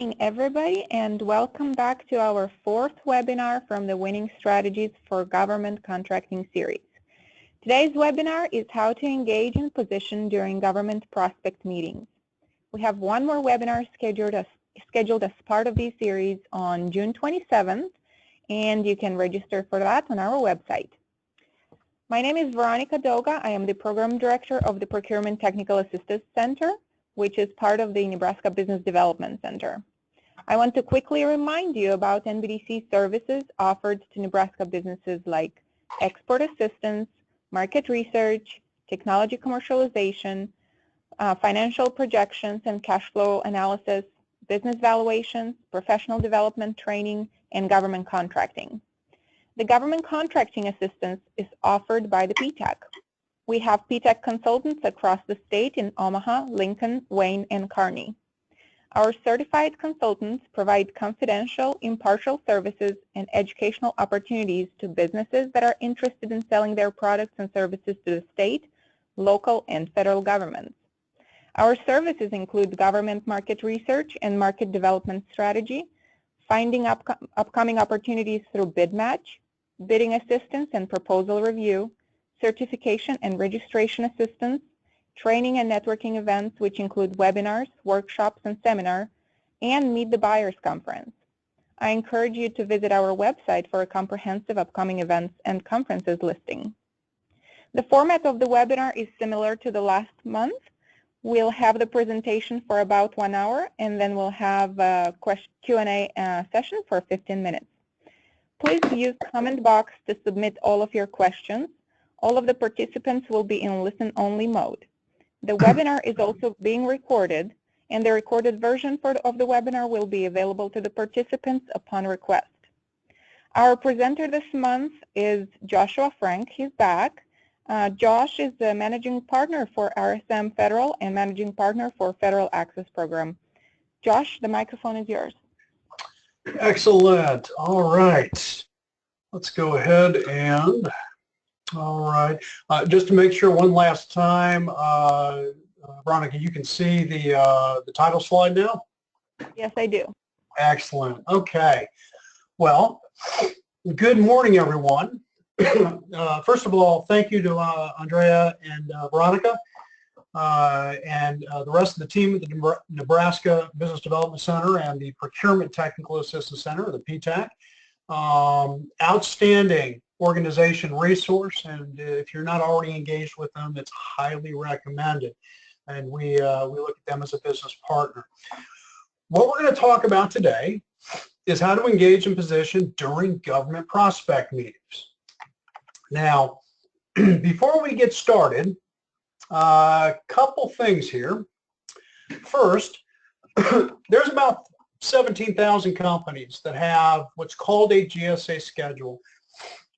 Morning, everybody, and welcome back to our fourth webinar from the Winning Strategies for Government Contracting series. Today's webinar is how to engage in position during government prospect meetings. We have one more webinar scheduled as part of this series on June 27th, and you can register for that on our website. My name is Veronica Doga. I am the Program Director of the Procurement Technical Assistance Center, which is part of the Nebraska Business Development Center. I want to quickly remind you about NBDC services offered to Nebraska businesses like export assistance, market research, technology commercialization, financial projections and cash flow analysis, business valuations, professional development training, and government contracting. The government contracting assistance is offered by the PTAC. We have PTAC consultants across the state in Omaha, Lincoln, Wayne, and Kearney. Our certified consultants provide confidential, impartial services and educational opportunities to businesses that are interested in selling their products and services to the state, local, and federal governments. Our services include government market research and market development strategy, finding upcoming opportunities through bid match, bidding assistance and proposal review, certification and registration assistance, training and networking events, which include webinars, workshops, and seminars, and Meet the Buyers Conference. I encourage you to visit our website for a comprehensive upcoming events and conferences listing. The format of the webinar is similar to the last month. We'll have the presentation for about 1 hour, and then we'll have a Q&A session for 15 minutes. Please use the comment box to submit all of your questions. All of the participants will be in listen-only mode. The webinar is also being recorded, and the recorded version of the webinar will be available to the participants upon request. Our presenter this month is Joshua Frank. He's back. Josh is the Managing Partner for RSM Federal and Managing Partner for Federal Access Program. Josh, the microphone is yours. Excellent. All right. Let's go ahead and... All right. Just to make sure one last time, Veronica, you can see the title slide now? Yes, I do. Excellent. Okay. Well, good morning, everyone. First of all, thank you to Andrea and Veronica and the rest of the team at the Nebraska Business Development Center and the Procurement Technical Assistance Center, the PTAC. Outstanding organization resource, and if you're not already engaged with them, it's highly recommended, and we look at them as a business partner. What we're going to talk about today is how to engage in position during government prospect meetings. Now, before we get started, a couple things here. First, there's about 17,000 companies that have what's called a GSA schedule.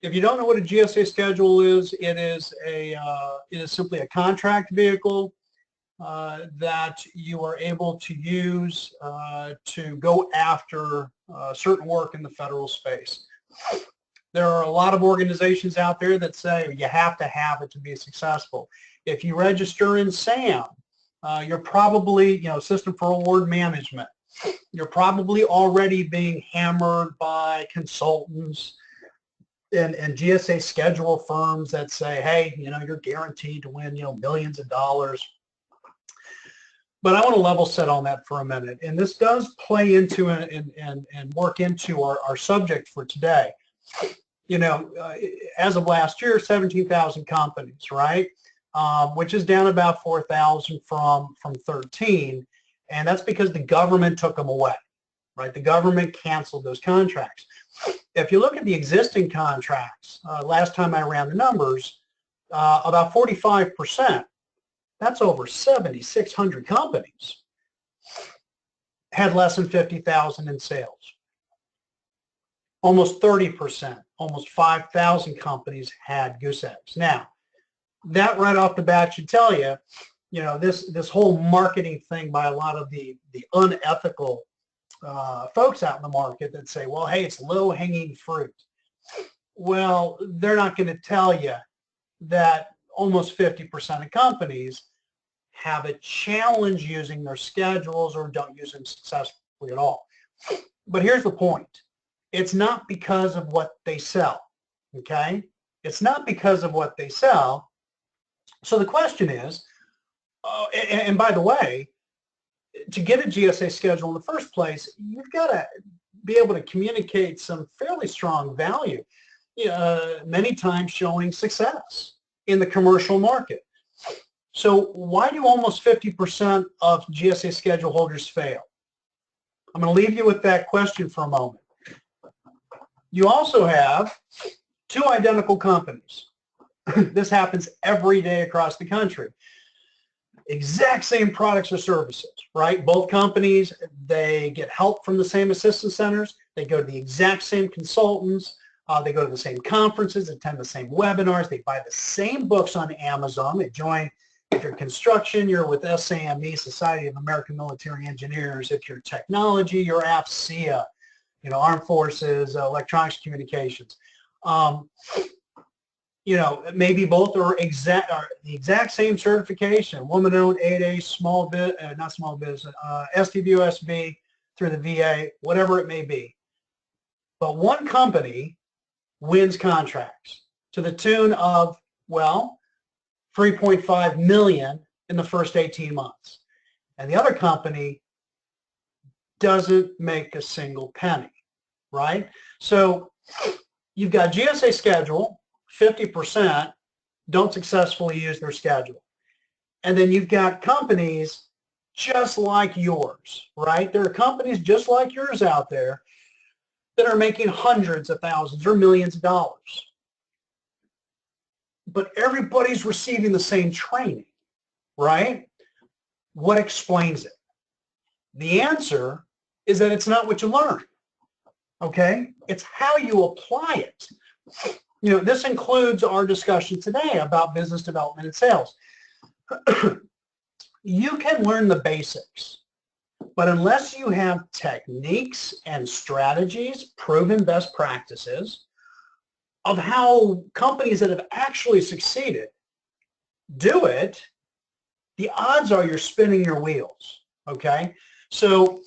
If you don't know what a GSA schedule is, it is simply a contract vehicle that you are able to use to go after certain work in the federal space. There are a lot of organizations out there that say you have to have it to be successful. If you register in SAM, you're probably, System for Award Management, you're probably already being hammered by consultants and GSA schedule firms that say, hey, you're guaranteed to win, millions of dollars. But I want to level set on that for a minute. And this does play into and work into our subject for today. As of last year, 17,000 companies, right? Which is down about 4,000 from 13. And that's because the government took them away, right? The government canceled those contracts. If you look at the existing contracts, last time I ran the numbers, about 45%, that's over 7,600 companies, had less than 50,000 in sales. Almost 30%, almost 5,000 companies had goose eggs. Now, that right off the bat should tell you, this whole marketing thing by a lot of the unethical folks out in the market that say, well, hey, it's low-hanging fruit. Well, they're not going to tell you that almost 50% of companies have a challenge using their schedules or don't use them successfully. at all. But here's the point. It's not because of what they sell, okay? It's not because of what they sell. So the question is, and by the way, to get a GSA schedule in the first place, you've got to be able to communicate some fairly strong value, many times showing success in the commercial market. So why do almost 50% of GSA schedule holders fail? I'm going to leave you with that question for a moment. You also have two identical companies. This happens every day across the country. Exact same products or services, right? Both companies, they get help from the same assistance centers. They go to the exact same consultants. They go to the same conferences, attend the same webinars. They buy the same books on Amazon. They join, if you're construction, you're with SAME, Society of American Military Engineers. If you're technology, you're AFCEA, Armed Forces, Electronics Communications. Maybe both are the exact same certification, woman-owned 8A, STBUSB through the VA, whatever it may be. But one company wins contracts to the tune of, well, $3.5 million in the first 18 months. And the other company doesn't make a single penny, right? So you've got GSA schedule, 50% don't successfully use their schedule. And then you've got companies just like yours, right? There are companies just like yours out there that are making hundreds of thousands or millions of dollars. But everybody's receiving the same training, right? What explains it? The answer is that it's not what you learn, okay? It's how you apply it. This includes our discussion today about business development and sales. You can learn the basics, but unless you have techniques and strategies, proven best practices of how companies that have actually succeeded do it, the odds are you're spinning your wheels, okay? So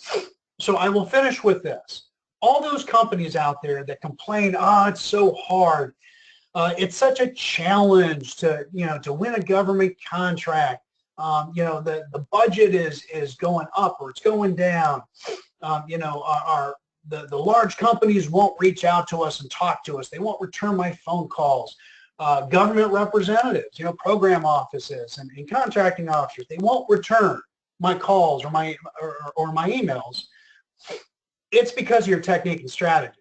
I will finish with this. All those companies out there that complain, it's so hard. It's such a challenge to win a government contract. The budget is going up or it's going down. The large companies won't reach out to us and talk to us. They won't return my phone calls. Government representatives, program offices and contracting officers, they won't return my calls or my emails. It's because of your technique and strategy.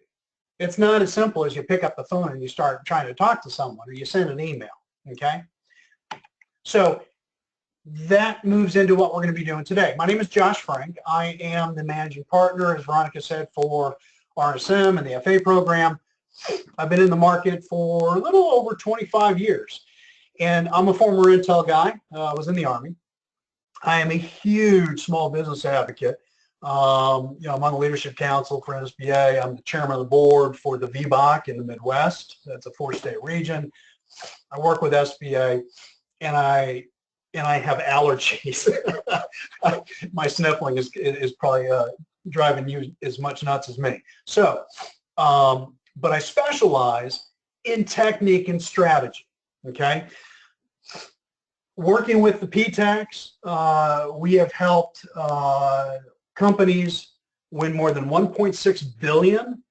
It's not as simple as you pick up the phone and you start trying to talk to someone or you send an email, okay? So that moves into what we're going to be doing today. My name is Josh Frank. I am the managing partner, as Veronica said, for RSM and the FA program. I've been in the market for a little over 25 years, and I'm a former Intel guy. I was in the Army. I am a huge small business advocate. I'm on the Leadership Council for NSBA. I'm the chairman of the board for the VBOC in the Midwest. That's a 4-state region. I work with SBA, and I have allergies. My sniffling is probably driving you as much nuts as me. So, but I specialize in technique and strategy, okay? Working with the PTACs, we have helped companies win more than $1.6 billion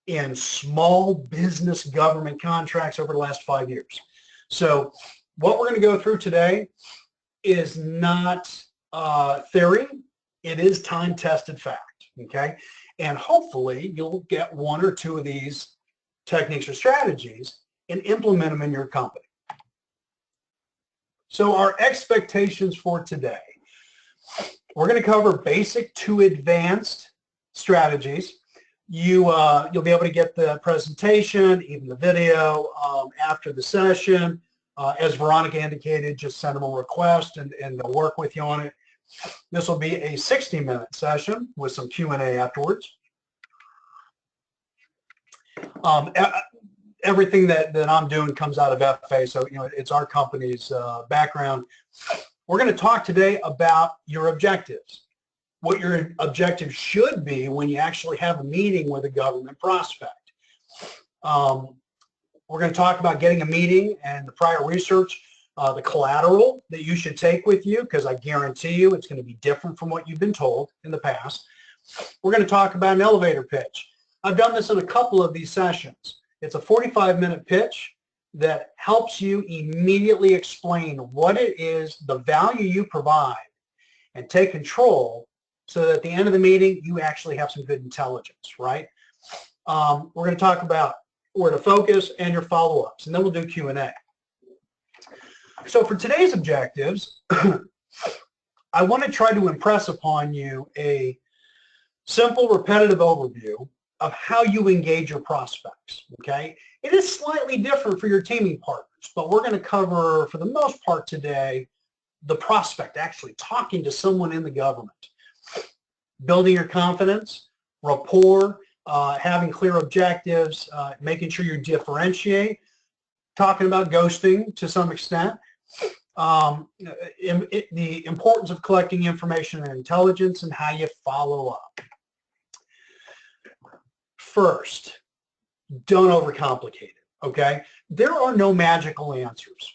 in small business government contracts over the last 5 years. So what we're going to go through today is not theory. It is time-tested fact, okay? And hopefully you'll get one or two of these techniques or strategies and implement them in your company. So our expectations for today. We're going to cover basic to advanced strategies. You'll be able to get the presentation, even the video after the session. As Veronica indicated, just send them a request and they'll work with you on it. This will be a 60-minute session with some Q&A afterwards. Everything that I'm doing comes out of FA, so it's our company's background. We're going to talk today about your objectives. what your objective should be when you actually have a meeting with a government prospect. We're going to talk about getting a meeting and the prior research, the collateral that you should take with you, because I guarantee you it's going to be different from what you've been told in the past. We're going to talk about an elevator pitch. I've done this in a couple of these sessions. It's a 45-minute pitch that helps you immediately explain what it is, the value you provide, and take control so that at the end of the meeting, you actually have some good intelligence, right? We're going to talk about where to focus and your follow-ups, and then we'll do Q&A. So for today's objectives, I want to try to impress upon you a simple, repetitive overview of how you engage your prospects, okay? It is slightly different for your teaming partners, but we're going to cover, for the most part today, the prospect, actually talking to someone in the government. Building your confidence, rapport, having clear objectives, making sure you differentiate, talking about ghosting to some extent, the importance of collecting information and intelligence, and how you follow up. First, don't overcomplicate it, okay? There are no magical answers.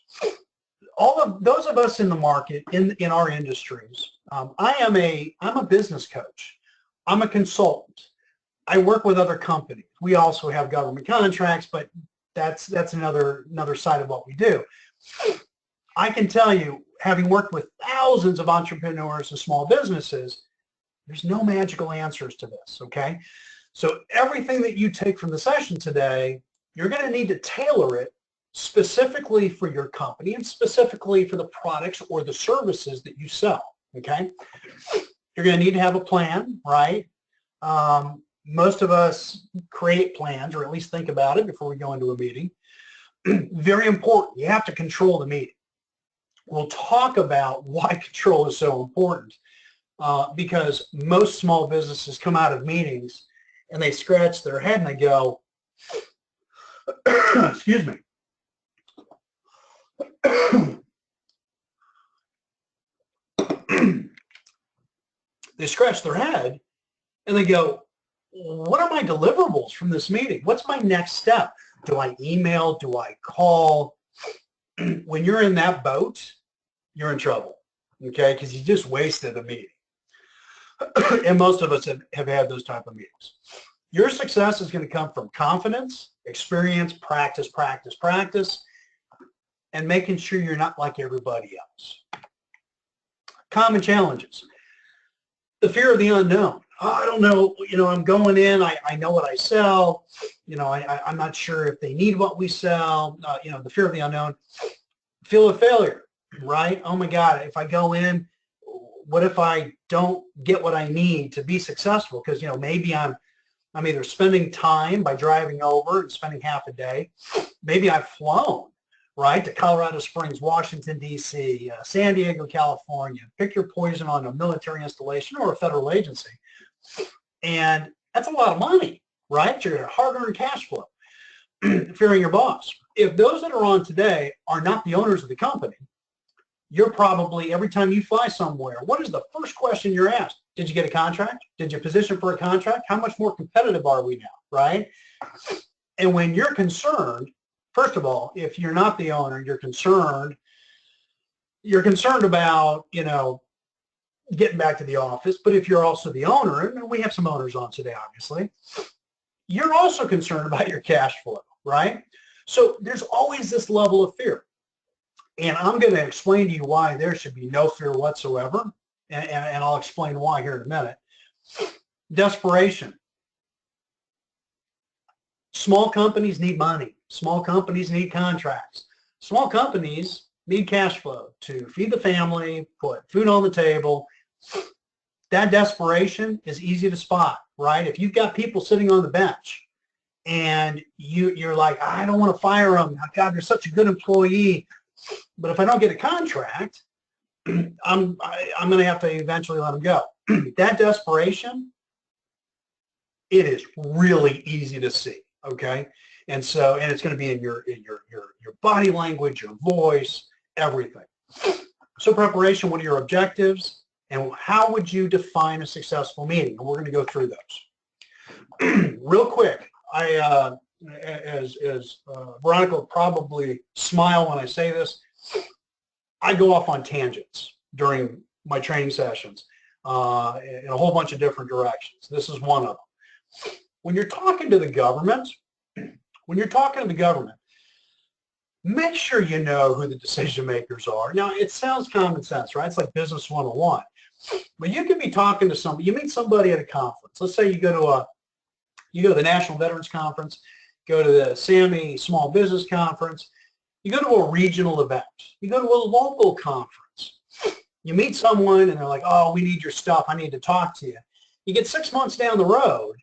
All of those of us in the market, in our industries, I'm a business coach. I'm a consultant. I work with other companies. We also have government contracts, but that's another side of what we do. I can tell you, having worked with thousands of entrepreneurs and small businesses, there's no magical answers to this, okay? So everything that you take from the session today, you're going to need to tailor it specifically for your company and specifically for the products or the services that you sell, okay? You're going to need to have a plan, right? Most of us create plans, or at least think about it before we go into a meeting. Very important. You have to control the meeting. We'll talk about why control is so important, because most small businesses come out of meetings and they scratch their head and they go, excuse me. They scratch their head and they go, what are my deliverables from this meeting? What's my next step? Do I email? Do I call? When you're in that boat, you're in trouble, okay? Because you just wasted a meeting. And most of us have had those type of meetings. Your success is going to come from confidence, experience, practice, practice, practice, and making sure you're not like everybody else. Common challenges. The fear of the unknown. Oh, I don't know, I'm going in, I know what I sell, I'm not sure if they need what we sell, the fear of the unknown. Feel of failure, right? Oh my God, if I go in, what if I don't get what I need to be successful? Because, maybe I'm either spending time by driving over and spending half a day. Maybe I've flown, right, to Colorado Springs, Washington, D.C., San Diego, California. Pick your poison on a military installation or a federal agency. And that's a lot of money, right? You're hard-earned cash flow, fearing your boss. If those that are on today are not the owners of the company, you're probably, every time you fly somewhere, what is the first question you're asked? Did you get a contract? Did you position for a contract? How much more competitive are we now, right? And when you're concerned, first of all, if you're not the owner, you're concerned about, getting back to the office. But if you're also the owner, and we have some owners on today, obviously, you're also concerned about your cash flow, right? So there's always this level of fear. And I'm going to explain to you why there should be no fear whatsoever. And I'll explain why here in a minute. Desperation. Small companies need money. Small companies need contracts. Small companies need cash flow to feed the family, put food on the table. That desperation is easy to spot, right? If you've got people sitting on the bench and you're like, I don't want to fire them. God, they're such a good employee. But if I don't get a contract, I'm going to have to eventually let them go. That desperation, it is really easy to see, okay? And it's going to be in your body language, your voice, everything. So preparation, what are your objectives? And how would you define a successful meeting? And we're going to go through those. Real quick, as Veronica will probably smile when I say this, I go off on tangents during my training sessions in a whole bunch of different directions. This is one of them. When you're talking to the government, make sure you know who the decision makers are. Now, it sounds common sense, right? It's like business 101. But you could be talking to somebody, you meet somebody at a conference. Let's say you go to the National Veterans Conference, go to the SAMI Small Business Conference, you go to a regional event, you go to a local conference. You meet someone and they're like, oh, we need your stuff, I need to talk to you. You get 6 months down the road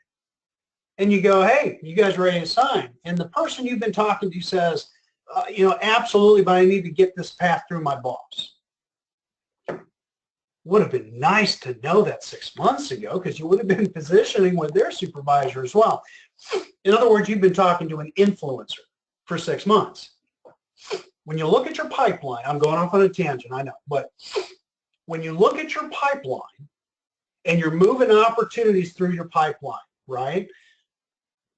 and you go, hey, you guys ready to sign? And the person you've been talking to says, absolutely, but I need to get this passed through my boss. Would have been nice to know that 6 months ago, because you would have been positioning with their supervisor as well. In other words, you've been talking to an influencer for 6 months. When you look at your pipeline, I'm going off on a tangent, I know, but when you look at your pipeline and you're moving opportunities through your pipeline, right?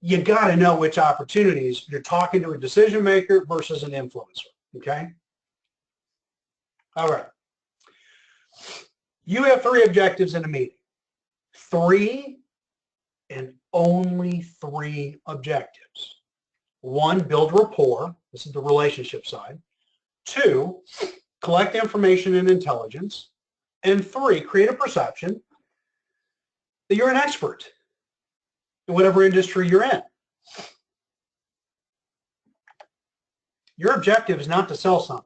You got to know which opportunities you're talking to a decision maker versus an influencer, okay? All right. You have 3 objectives in a meeting. 3 and only 3 objectives. 1, build rapport. This is the relationship side. 2, collect information and intelligence. And 3, create a perception that you're an expert in whatever industry you're in. Your objective is not to sell something.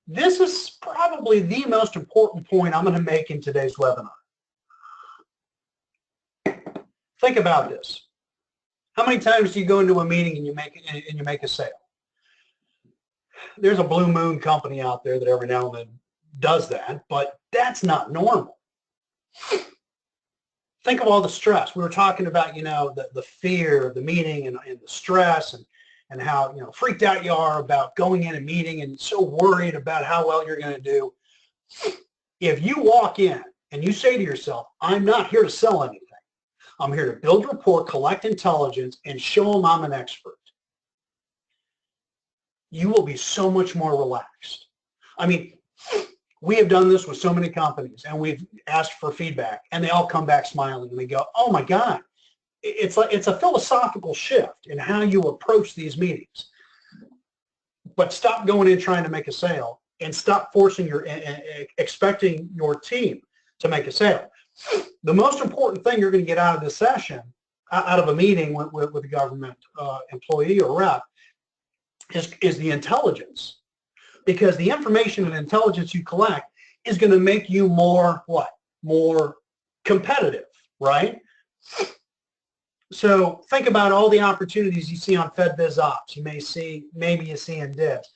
This is probably the most important point I'm going to make in today's webinar. Think about this. How many times do you go into a meeting and you make a sale? There's a Blue Moon company out there that every now and then does that, but that's not normal. Think of all the stress. We were talking about, the fear of the meeting and the stress and how, freaked out you are about going in a meeting and so worried about how well you're going to do. If you walk in and you say to yourself, I'm not here to sell anything. I'm here to build rapport, collect intelligence, and show them I'm an expert. You will be so much more relaxed. I mean, we have done this with so many companies, and we've asked for feedback, and they all come back smiling, and they go, oh my God. It's a philosophical shift in how you approach these meetings. But stop going in trying to make a sale, and stop expecting your team to make a sale. The most important thing you're going to get out of this session, out of a meeting with a government employee or rep, is the intelligence. Because the information and intelligence you collect is going to make you more competitive, right? So think about all the opportunities you see on FedBizOpps. Maybe you see in DIBS.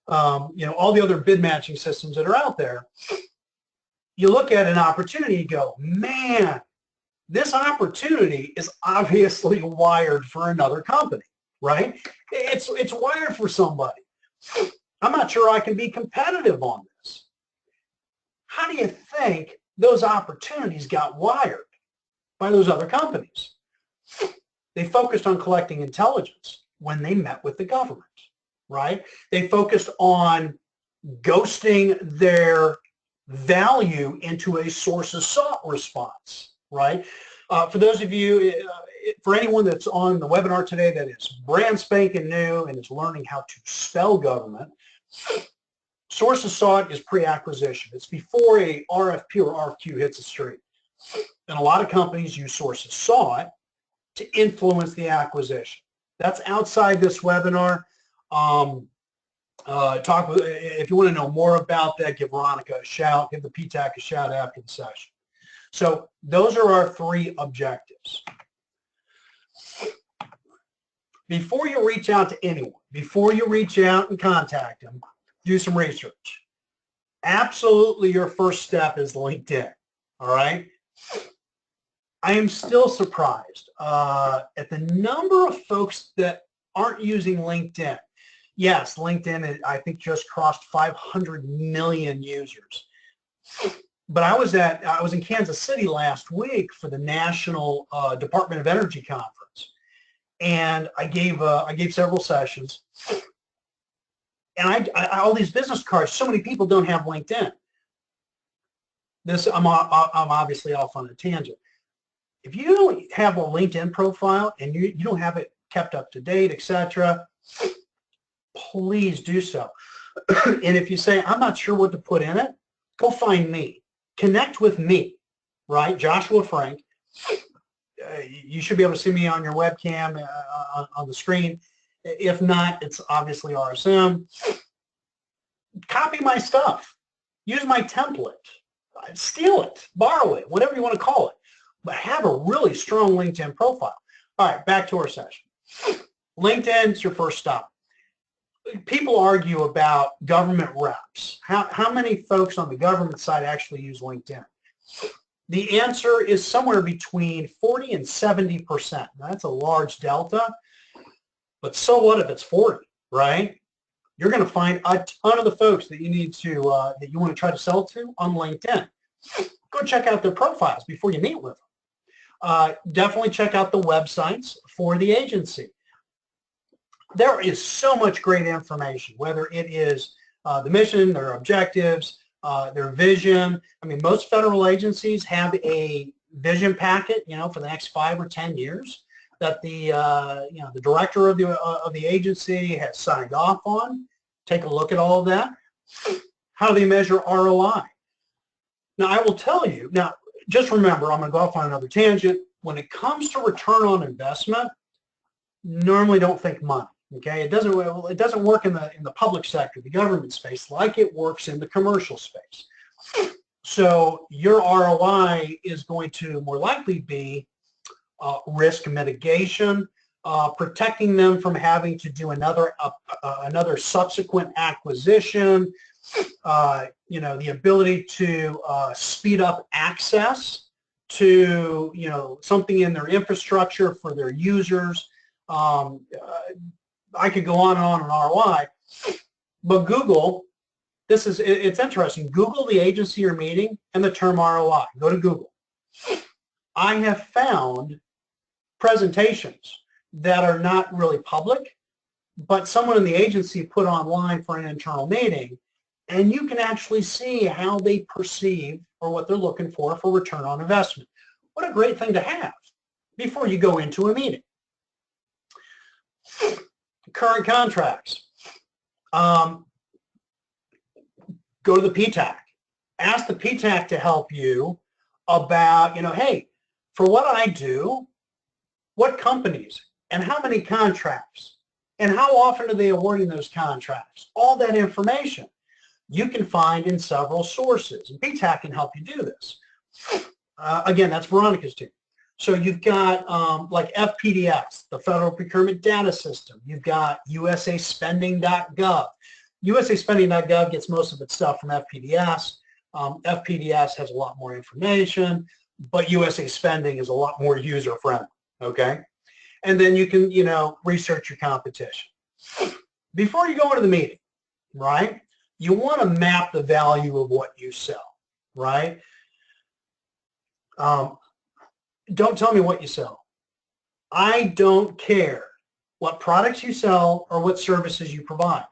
All the other bid matching systems that are out there. You look at an opportunity and go, man, this opportunity is obviously wired for another company, right? It's wired for somebody. I'm not sure I can be competitive on this. How do you think those opportunities got wired by those other companies? They focused on collecting intelligence when they met with the government, right? They focused on ghosting their value into a sources sought response, right? For those of you, for anyone that's on the webinar today that is brand spanking new and is learning how to spell government, sources sought is pre-acquisition. It's before a RFP or RFQ hits the street. And a lot of companies use sources sought to influence the acquisition. That's outside this webinar. If you want to know more about that, give Veronica a shout, give the PTAC a shout after the session. So those are our 3 objectives. Before you reach out to anyone, before you reach out and contact them, do some research. Absolutely your first step is LinkedIn, all right? I am still surprised at the number of folks that aren't using LinkedIn. Yes, LinkedIn, I think, just crossed 500 million users. But I was in Kansas City last week for the National Department of Energy Conference, and I gave several sessions. And all these business cards, so many people don't have LinkedIn. I'm obviously off on a tangent. If you don't have a LinkedIn profile and you don't have it kept up to date, etc., please do so. And if you say, I'm not sure what to put in it, go find me. Connect with me, right? Joshua Frank. You should be able to see me on your webcam on the screen. If not, it's obviously RSM. Copy my stuff. Use my template. Steal it. Borrow it. Whatever you want to call it. But have a really strong LinkedIn profile. All right, back to our session. LinkedIn is your first stop. People argue about government reps. How many folks on the government side actually use LinkedIn? The answer is somewhere between 40 and 70%. Now, that's a large delta, but so what if it's 40, right? You're going to find a ton of the folks that you need to, that you want to try to sell to on LinkedIn. Go check out their profiles before you meet with them. Definitely check out the websites for the agency. There is so much great information, whether it is the mission, their objectives, their vision. I mean, most federal agencies have a vision packet, for the next 5 or 10 years that the the director of the agency has signed off on. Take a look at all of that. How do they measure ROI? Now, I will tell you. Now, just remember, I'm going to go off on another tangent. When it comes to return on investment, normally don't think money. Okay, it doesn't work in the public sector, the government space, like it works in the commercial space. So your ROI is going to more likely be risk mitigation, protecting them from having to do another subsequent acquisition, the ability to speed up access to something in their infrastructure for their users. I could go on and on ROI, but Google, it's interesting. Google the agency you're meeting and the term ROI. Go to Google. I have found presentations that are not really public, but someone in the agency put online for an internal meeting, and you can actually see how they perceive or what they're looking for return on investment. What a great thing to have before you go into a meeting. Current contracts. Go to the PTAC. Ask the PTAC to help you about, hey, for what I do, what companies and how many contracts and how often are they awarding those contracts? All that information you can find in several sources, and PTAC can help you do this. Again, that's Veronica's team. So you've got like FPDS, the Federal Procurement Data System. You've got USAspending.gov. USAspending.gov gets most of its stuff from FPDS. FPDS has a lot more information, but USA Spending is a lot more user-friendly, okay? And then you can, research your competition. Before you go into the meeting, right, you want to map the value of what you sell, right? Don't tell me what you sell. I don't care what products you sell or what services you provide.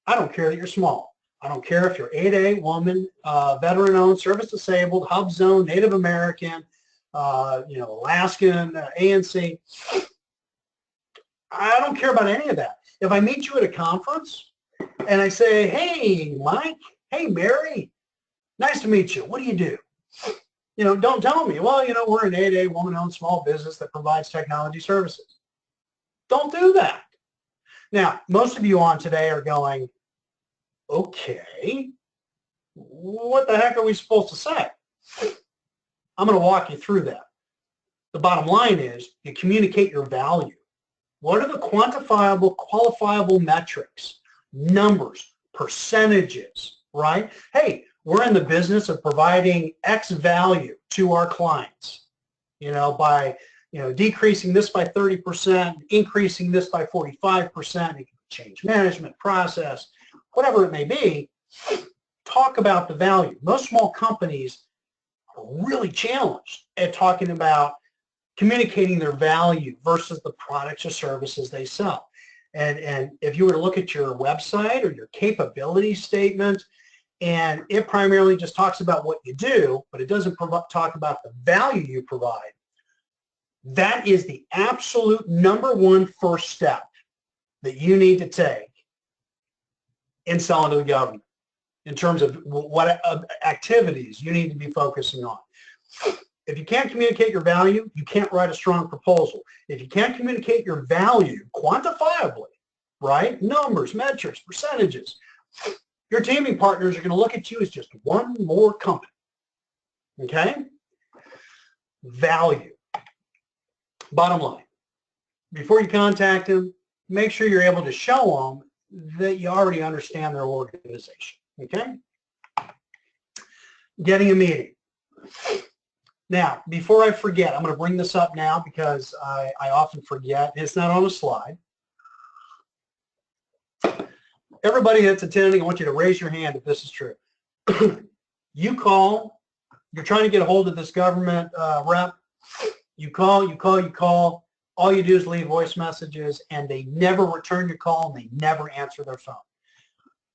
I don't care that you're small. I don't care if you're 8A, woman, veteran-owned, service-disabled, hub zone, Native American, Alaskan, ANC. I don't care about any of that. If I meet you at a conference and I say, hey, Mike, hey, Mary, nice to meet you. What do you do? Don't tell me, well, we're an 8A woman-owned small business that provides technology services. Don't do that. Now, most of you on today are going, okay, what the heck are we supposed to say? I'm going to walk you through that. The bottom line is you communicate your value. What are the quantifiable, qualifiable metrics, numbers, percentages, right? Hey, we're in the business of providing X value to our clients, by, decreasing this by 30%, increasing this by 45%, change management process, whatever it may be. Talk about the value. Most small companies are really challenged at talking about communicating their value versus the products or services they sell. And if you were to look at your website or your capability statement, and it primarily just talks about what you do, but it doesn't talk about the value you provide, that is the absolute #1 first step that you need to take in selling to the government in terms of what activities you need to be focusing on. If you can't communicate your value, you can't write a strong proposal. If you can't communicate your value quantifiably, right, numbers, metrics, percentages, your teaming partners are going to look at you as just one more company. Okay? Value. Bottom line, before you contact them, make sure you're able to show them that you already understand their organization. Okay? Getting a meeting. Now, before I forget, I'm going to bring this up now because I often forget. It's not on the slide. Everybody that's attending, I want you to raise your hand if this is true. You call, you're trying to get a hold of this government rep. You call. All you do is leave voice messages, and they never return your call, and they never answer their phone.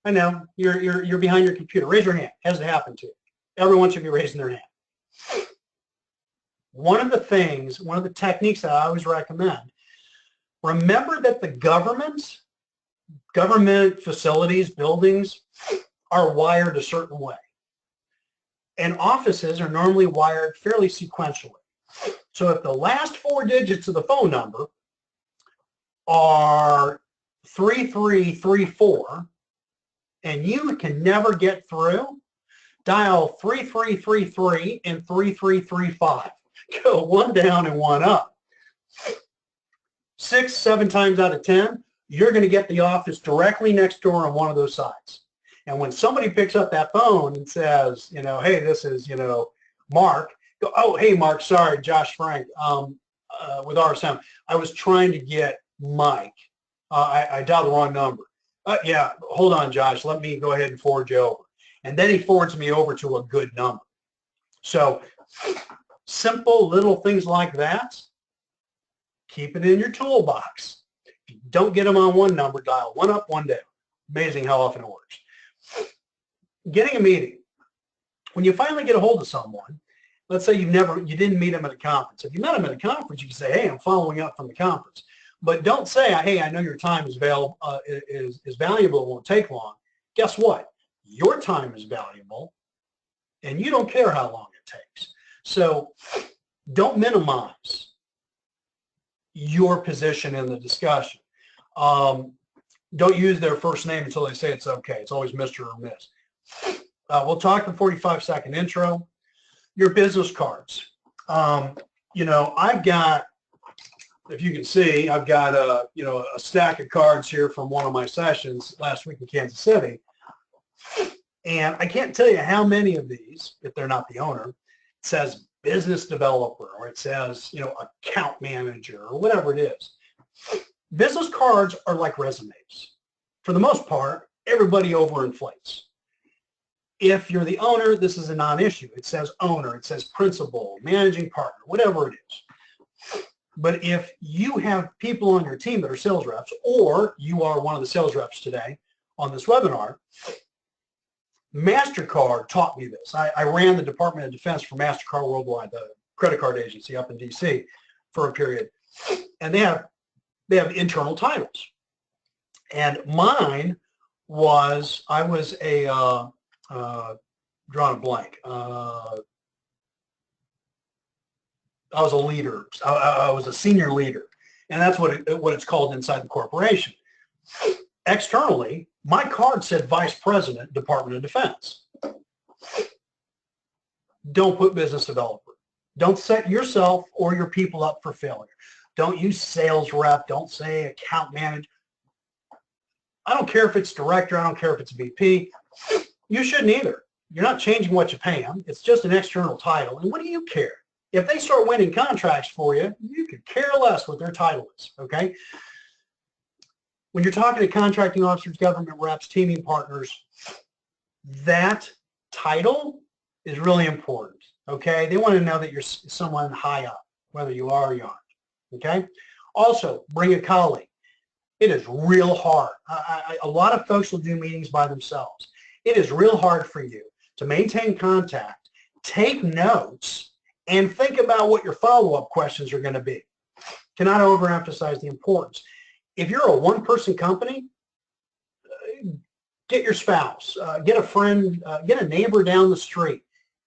I know, you're behind your computer. Raise your hand. Has it happened to you? Everyone should be raising their hand. One of the techniques that I always recommend, remember that the government facilities, buildings are wired a certain way. And offices are normally wired fairly sequentially. So if the last 4 digits of the phone number are 3334 and you can never get through, dial 3333 and 3335. Go one down and one up. 6, 7 times out of 10, you're going to get the office directly next door on one of those sides. And when somebody picks up that phone and says, hey, this is, Mark, go, oh, hey, Mark, sorry, Josh Frank, with RSM. I was trying to get Mike. I dialed the wrong number. Yeah, hold on, Josh. Let me go ahead and forward you over. And then he forwards me over to a good number. So simple little things like that, keep it in your toolbox. If you don't get them on one number, dial one up, one down. Amazing how often it works. Getting a meeting. When you finally get a hold of someone, let's say you didn't meet them at a conference. If you met them at a conference, you can say, hey, I'm following up from the conference. But don't say, hey, I know your time is valuable, it won't take long. Guess what? Your time is valuable, and you don't care how long it takes. So don't minimize your position in the discussion. Don't use their first name until they say it's okay. It's always Mr. or Miss. We'll talk the 45-second intro. Your business cards. I've got, if you can see, I've got a stack of cards here from one of my sessions last week in Kansas City. And I can't tell you how many of these, if they're not the owner, it says business developer, or it says, account manager, or whatever it is. Business cards are like resumes. For the most part, everybody overinflates. If you're the owner, this is a non-issue. It says owner, it says principal, managing partner, whatever it is. But if you have people on your team that are sales reps, or you are one of the sales reps today on this webinar, MasterCard taught me this. I ran the Department of Defense for MasterCard Worldwide, the credit card agency up in D.C. for a period. And they have internal titles. And mine was, I was a, drawing a blank. I was a leader. I was a senior leader. And that's what it's called inside the corporation. Externally, my card said Vice President, Department of Defense. Don't put business developer. Don't set yourself or your people up for failure. Don't use sales rep. Don't say account manager. I don't care if it's director. I don't care if it's VP. You shouldn't either. You're not changing what you pay them. It's just an external title. And what do you care? If they start winning contracts for you, you could care less what their title is, okay? When you're talking to contracting officers, government reps, teaming partners, that title is really important, Okay, they want to know that you're someone high up, whether you are or you aren't. Okay, also bring a colleague. It is real hard. A lot of folks will do meetings by themselves. It is real hard for you to maintain contact, take notes, and think about what your follow-up questions are going to be. Cannot overemphasize the importance. If you're a one-person company, get your spouse, get a friend, get a neighbor down the street,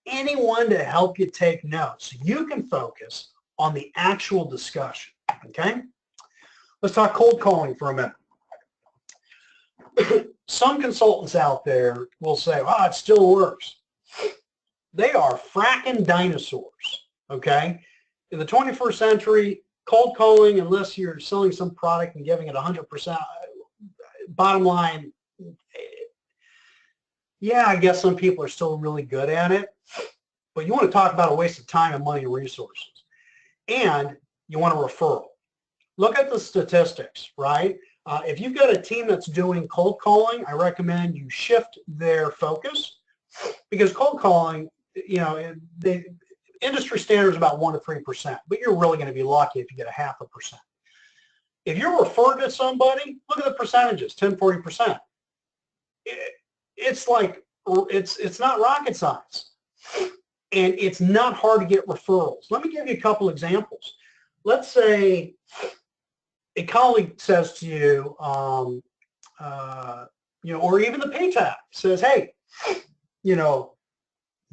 anyone to help you take notes so you can focus on the actual discussion, okay? Let's talk cold calling for a minute. Some consultants out there will say, oh, it still works. They are fracking dinosaurs, okay? In the 21st century, cold calling, unless you're selling some product and giving it 100%, bottom line, yeah, I guess some people are still really good at it, but you want to talk about a waste of time and money and resources. And you want a referral. Look at the statistics, right? If you've got a team that's doing cold calling, I recommend you shift their focus, because cold calling, you know, the industry standard is about 1 to 3%, but you're really going to be lucky if you get a 0.5%. If you're referred to somebody, look at the percentages, 10, 40%. It's like, it's not rocket science, and it's not hard to get referrals. Let me give you a couple examples. Let's say a colleague says to you, you know, or even the PayTap says, hey, you know,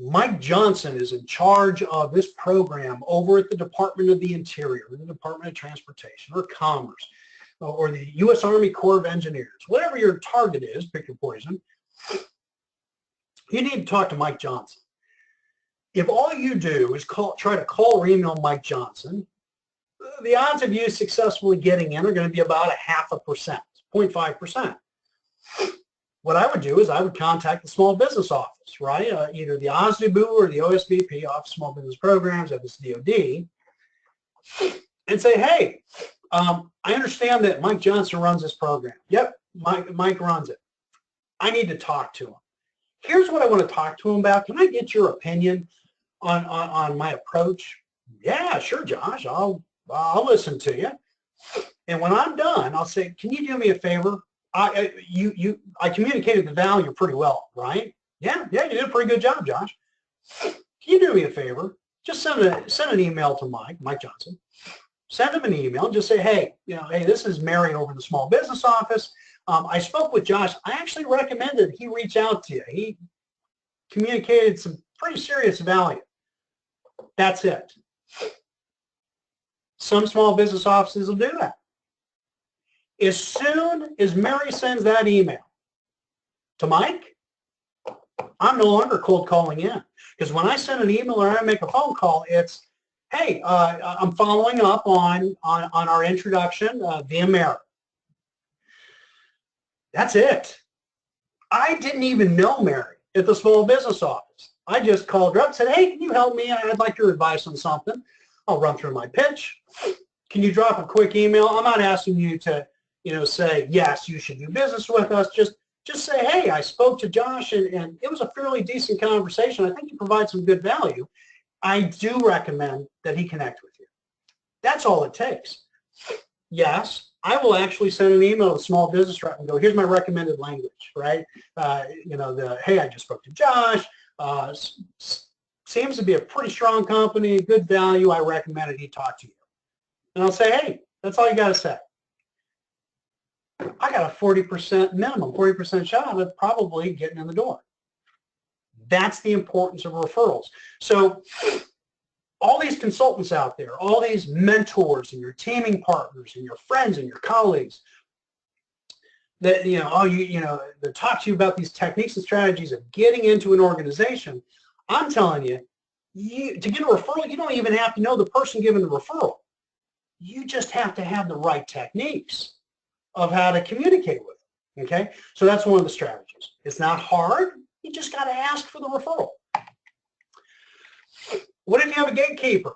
Mike Johnson is in charge of this program over at the Department of the Interior, or the Department of Transportation, or Commerce, or the U.S. Army Corps of Engineers. Whatever your target is, pick your poison. You need to talk to Mike Johnson. If all you do is try to call or email Mike Johnson, the odds of you successfully getting in are going to be about 0.5%, 0.5%. What I would do is I would contact the small business office, right? Either the OSDBU or the OSBP, Office of Small Business Programs, of this DOD, and say, hey, I understand that Mike Johnson runs this program. Yep, Mike runs it. I need to talk to him. Here's what I want to talk to him about. Can I get your opinion on my approach? Yeah, sure, Josh. I'll listen to you. And when I'm done, I'll say, can you do me a favor? I communicated the value pretty well, right? Yeah, you did a pretty good job, Josh. Can you do me a favor? Just send an email to Mike Johnson. Send him an email and just say, hey, you know, hey, this is Mary over in the small business office. I spoke with Josh. I actually recommended he reach out to you. He communicated some pretty serious value. That's it. Some small business offices will do that. As soon as Mary sends that email to Mike, I'm no longer cold calling in. Because when I send an email or I make a phone call, it's, hey, I'm following up on our introduction via Mary. That's it. I didn't even know Mary at the small business office. I just called her up and said, hey, can you help me? I'd like your advice on something. I'll run through my pitch. Can you drop a quick email? I'm not asking you to, you know, say, yes, you should do business with us. Just say, hey, I spoke to Josh and it was a fairly decent conversation. I think you provide some good value. I do recommend that he connect with you. That's all it takes. Yes, I will actually send an email to the small business rep and go, here's my recommended language, right? You know, hey, I just spoke to Josh. Seems to be a pretty strong company, good value. I recommended he talk to you. And I'll say, hey, that's all you got to say. I got a 40% minimum, 40% shot of probably getting in the door. That's the importance of referrals. So all these consultants out there, all these mentors and your teaming partners and your friends and your colleagues that, you know, they talk to you about these techniques and strategies of getting into an organization. I'm telling you, to get a referral, you don't even have to know the person giving the referral. You just have to have the right techniques of how to communicate with them, okay? So that's one of the strategies. It's not hard. You just got to ask for the referral. What if you have a gatekeeper,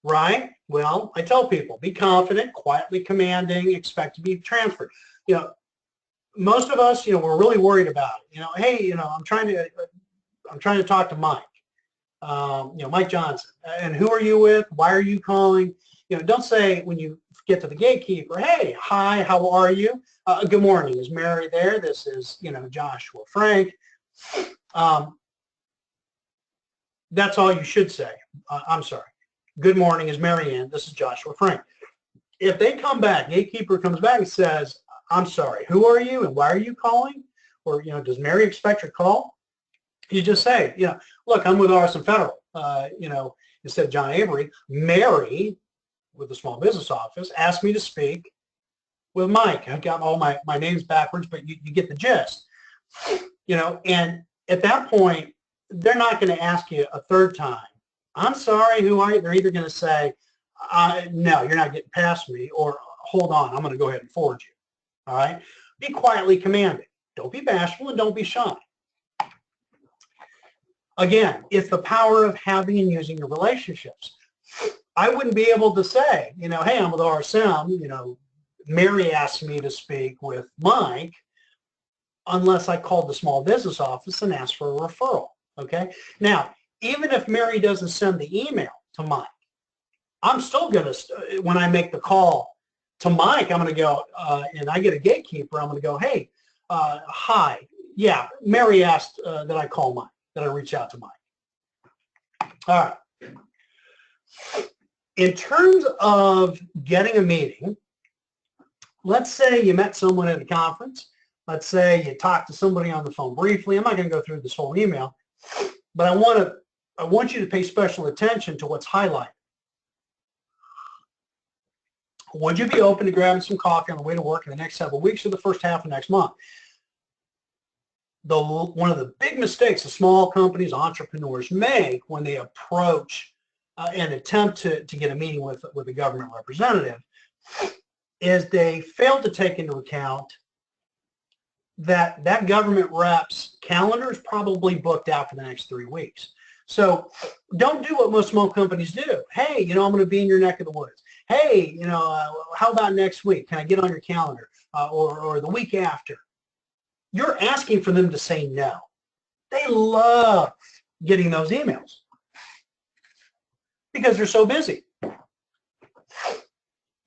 right? Well, I tell people, be confident, quietly commanding, expect to be transferred. You know, most of us, you know, we're really worried about it. You know, hey, you know, I'm trying to talk to Mike. Mike Johnson. And who are you with? Why are you calling? Don't say when you get to the gatekeeper, hey, hi, how are you? Good morning. Is Mary there? This is, Joshua Frank. That's all you should say. I'm sorry. Good morning. Is Mary Ann? This is Joshua Frank. If they come back, gatekeeper comes back and says, I'm sorry, who are you and why are you calling? Or, does Mary expect your call? You just say, look, I'm with RSM Federal. Instead of John Avery, Mary with the Small Business Office asked me to speak with Mike. I've got all my names backwards, but you get the gist. And at that point, they're not going to ask you a third time, I'm sorry, who are you? They're either going to say, no, you're not getting past me, or hold on, I'm going to go ahead and forward you. All right? Be quietly commanding. Don't be bashful and don't be shy. Again, it's the power of having and using your relationships. I wouldn't be able to say, hey, I'm with RSM, Mary asked me to speak with Mike, unless I called the Small Business Office and asked for a referral, okay? Now, even if Mary doesn't send the email to Mike, I'm still going to, when I make the call to Mike, I'm going to go, and I get a gatekeeper, I'm going to go, hey, hi, yeah, Mary asked that I call Mike, that I reach out to Mike. All right. In terms of getting a meeting, let's say you met someone at a conference. Let's say you talked to somebody on the phone briefly. I'm not going to go through this whole email, but I want you to pay special attention to what's highlighted. Would you be open to grabbing some coffee on the way to work in the next several weeks or the first half of next month? One of the big mistakes the small companies, entrepreneurs make when they approach and attempt to get a meeting with a government representative is they fail to take into account that government rep's calendar is probably booked out for the next 3 weeks. So don't do what most small companies do. Hey, I'm going to be in your neck of the woods. Hey, how about next week? Can I get on your calendar? Or the week after? You're asking for them to say no. They love getting those emails because they're so busy.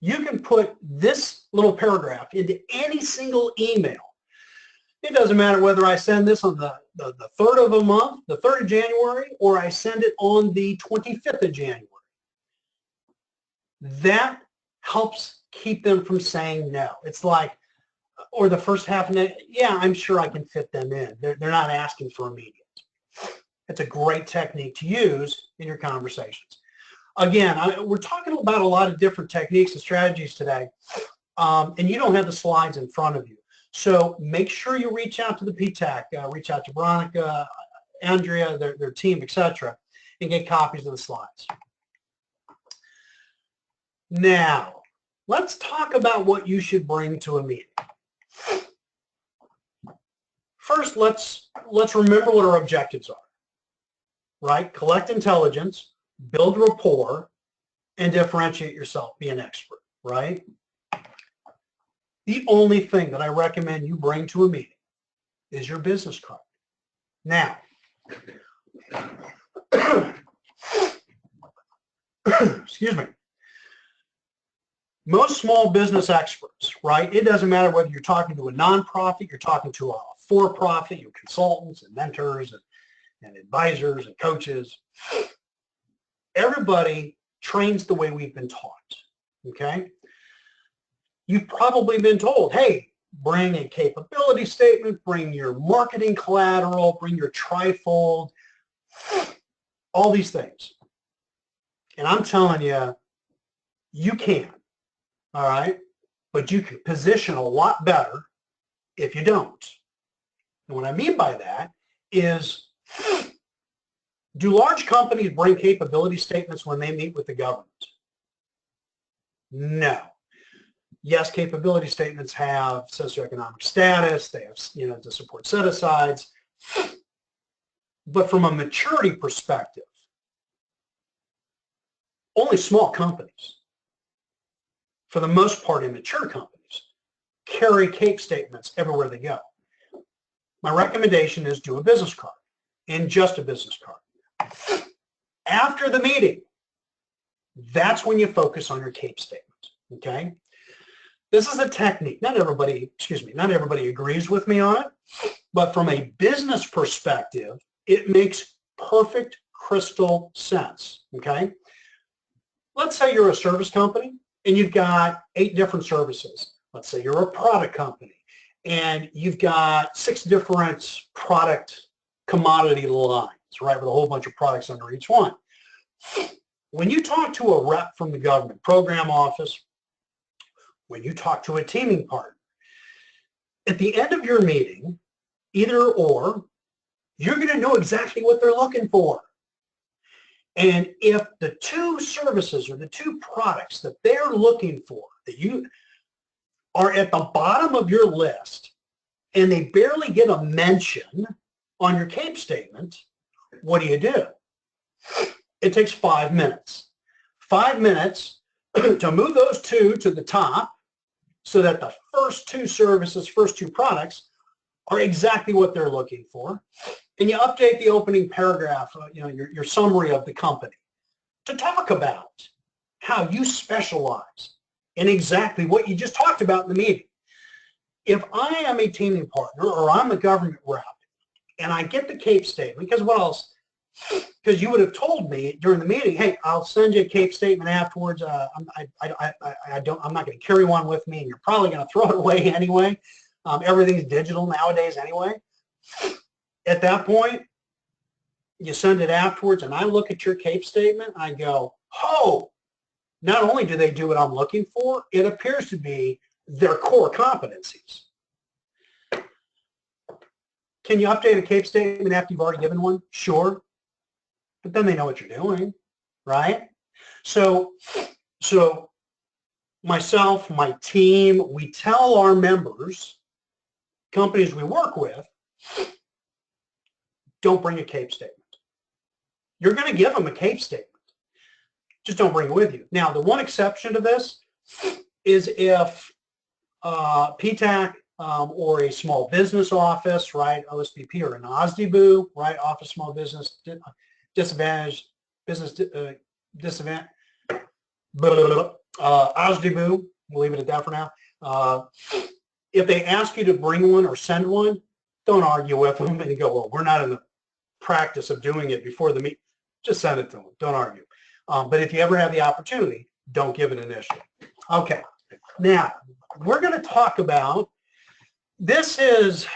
You can put this little paragraph into any single email. It doesn't matter whether I send this on the 3rd of a month, the 3rd of January, or I send it on the 25th of January. That helps keep them from saying no. It's like, or the first half of it, yeah, I'm sure I can fit them in. They're not asking for immediate. It's a great technique to use in your conversations. Again, we're talking about a lot of different techniques and strategies today, and you don't have the slides in front of you. So make sure you reach out to the PTAC, reach out to Veronica, Andrea, their team, etc., and get copies of the slides. Now, let's talk about what you should bring to a meeting. First, let's remember what our objectives are, right? Collect intelligence, build rapport, and differentiate yourself, be an expert, right? The only thing that I recommend you bring to a meeting is your business card. Now, excuse me. Most small business experts, right? It doesn't matter whether you're talking to a nonprofit, you're talking to a for-profit, your consultants and mentors and advisors and coaches. Everybody trains the way we've been taught, okay? You've probably been told, hey, bring a capability statement, bring your marketing collateral, bring your trifold, all these things. And I'm telling you, you can, all right? But you can position a lot better if you don't. And what I mean by that is, do large companies bring capability statements when they meet with the government? No. Yes, capability statements have socioeconomic status, they have, to support set-asides, but from a maturity perspective, only small companies, for the most part immature companies, carry CAPE statements everywhere they go. My recommendation is do a business card, and just a business card. After the meeting, that's when you focus on your CAPE statement, okay? This is a technique. Not everybody agrees with me on it, but from a business perspective, it makes perfect crystal sense, okay? Let's say you're a service company and you've got 8 different services. Let's say you're a product company and you've got 6 different product commodity lines, right, with a whole bunch of products under each one. When you talk to a rep from the government program office, when you talk to a teaming partner, at the end of your meeting, either or, you're going to know exactly what they're looking for. And if the 2 services or the 2 products that they're looking for, that you are at the bottom of your list, and they barely get a mention on your CAPE statement, what do? It takes 5 minutes. 5 minutes to move those 2 to the top so that the first 2 services, first 2 products are exactly what they're looking for. And you update the opening paragraph, your summary of the company to talk about how you specialize in exactly what you just talked about in the meeting. If I am a teaming partner or I'm a government rep and I get the CAPE statement, because what else? Because you would have told me during the meeting, hey, I'll send you a CAPE statement afterwards. I'm not going to carry one with me, and you're probably going to throw it away anyway. Everything's digital nowadays anyway. At that point, you send it afterwards, and I look at your CAPE statement. I go, oh, not only do they do what I'm looking for, it appears to be their core competencies. Can you update a CAPE statement after you've already given one? Sure. But then they know what you're doing, right? So myself, my team, we tell our members, companies we work with, don't bring a CAPE statement. You're going to give them a CAPE statement. Just don't bring it with you. Now, the one exception to this is if PTAC or a small business office, right, OSBP or an OSDBU, right, Office Small Business Disadvantage, OSDBU, we'll leave it at that for now. If they ask you to bring one or send one, don't argue with them and go, well, we're not in the practice of doing it before the meeting. Just send it to them. Don't argue. But if you ever have the opportunity, don't give it initially. Okay. Now, we're going to talk about, this is,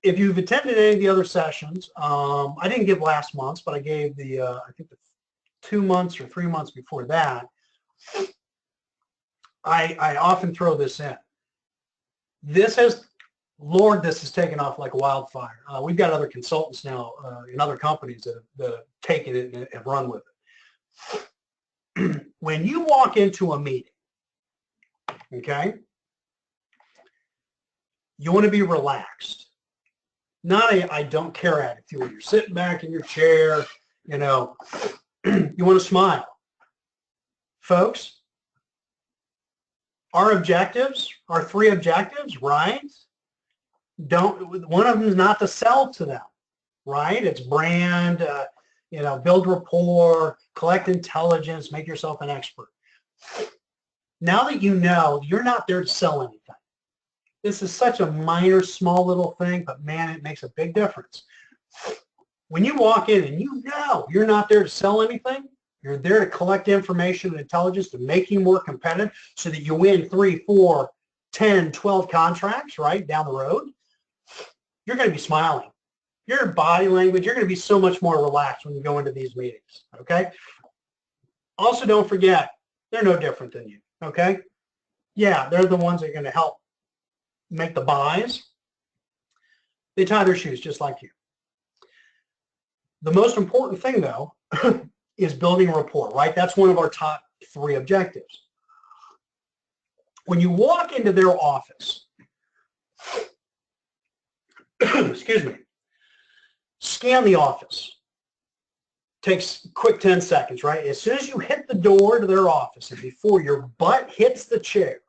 if you've attended any of the other sessions, I didn't give last month's, but I gave the, I think the 2 months or 3 months before that. I often throw this in. This has, Lord, this has taken off like a wildfire. We've got other consultants now in other companies that have taken it and have run with it. When you walk into a meeting, okay, you want to be relaxed. Not a I don't care attitude. You're sitting back in your chair, you know, you want to smile. Folks, our objectives, our 3 objectives, right? One of them is not to sell to them, right? It's brand, you know, build rapport, collect intelligence, make yourself an expert. Now that you know, you're not there to sell anything. This is such a minor, small little thing, but man, it makes a big difference. When you walk in and you know you're not there to sell anything, you're there to collect information and intelligence to make you more competitive so that you win 3, 4, 10, 12 contracts, right, down the road, you're going to be smiling. Your body language, you're going to be so much more relaxed when you go into these meetings, okay? Also, don't forget, they're no different than you, okay? Yeah, they're the ones that are going to help make the buys. They tie their shoes just like you. The most important thing, though, is building rapport, right? That's one of our top 3 objectives. When you walk into their office, excuse me, scan the office. Takes a quick 10 seconds, right? As soon as you hit the door to their office and before your butt hits the chair,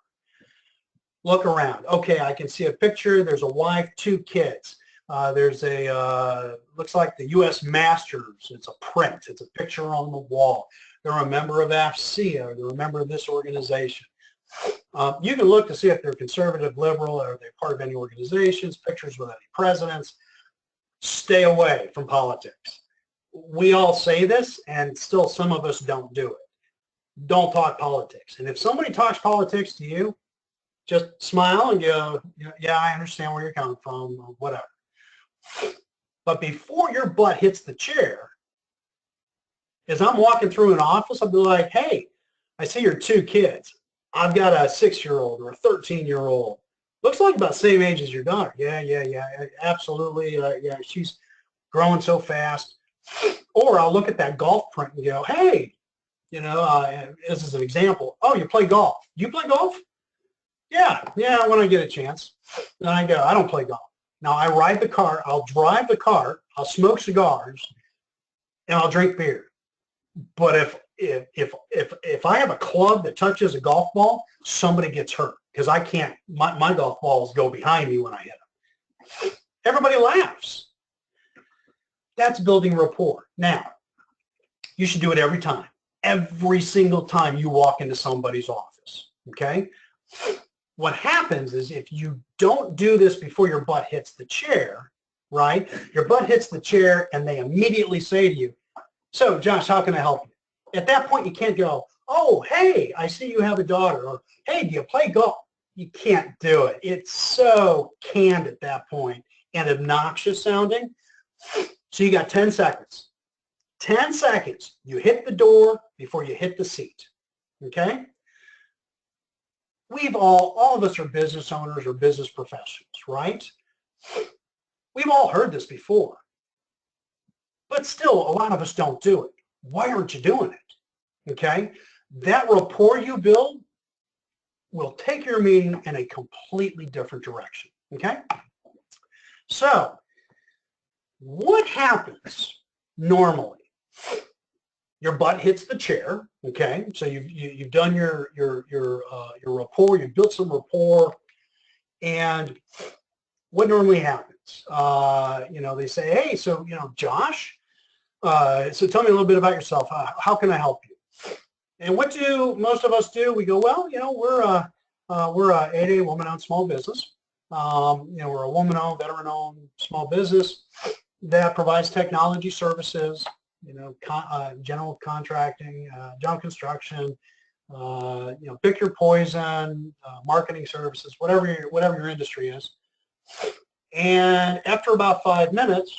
look around. Okay, I can see a picture. There's a wife, 2 kids. There's a, looks like the U.S. Masters. It's a print. It's a picture on the wall. They're a member of AFCEA. They're a member of this organization. You can look to see if they're conservative, liberal, or they're part of any organizations, pictures with any presidents. Stay away from politics. We all say this, and still some of us don't do it. Don't talk politics. And if somebody talks politics to you, just smile and go, yeah, I understand where you're coming from, or whatever. But before your butt hits the chair, as I'm walking through an office, I'll be like, hey, I see your 2 kids. I've got a 6-year-old or a 13-year-old. Looks like about the same age as your daughter. Yeah, absolutely. Yeah, she's growing so fast. Or I'll look at that golf print and go, hey, this is an example. Oh, you play golf. You play golf? Yeah, when I get a chance. Then I go, I don't play golf. Now I ride the car, I'll drive the car, I'll smoke cigars, and I'll drink beer. But if I have a club that touches a golf ball, somebody gets hurt because I can't. My golf balls go behind me when I hit them. Everybody laughs. That's building rapport. Now, you should do it every time. Every single time you walk into somebody's office. Okay. What happens is if you don't do this before your butt hits the chair, right? Your butt hits the chair and they immediately say to you, so Josh, how can I help you? At that point, you can't go, oh, hey, I see you have a daughter, or hey, do you play golf? You can't do it. It's so canned at that point and obnoxious sounding. So you got 10 seconds. 10 seconds. You hit the door before you hit the seat. Okay? All of us are business owners or business professionals, right? We've all heard this before. But still, a lot of us don't do it. Why aren't you doing it? Okay? That rapport you build will take your meeting in a completely different direction. Okay? So, what happens normally? Your butt hits the chair. Okay? So you've done your rapport. You've built some rapport, and what normally happens? They say, hey, so Josh. So tell me a little bit about yourself. How can I help you? And what do most of us do? We go, well, we're a 8A woman-owned small business. We're a woman-owned, veteran-owned small business that provides technology services, general contracting, general construction, pick your poison, marketing services, whatever your industry is. And after about 5 minutes,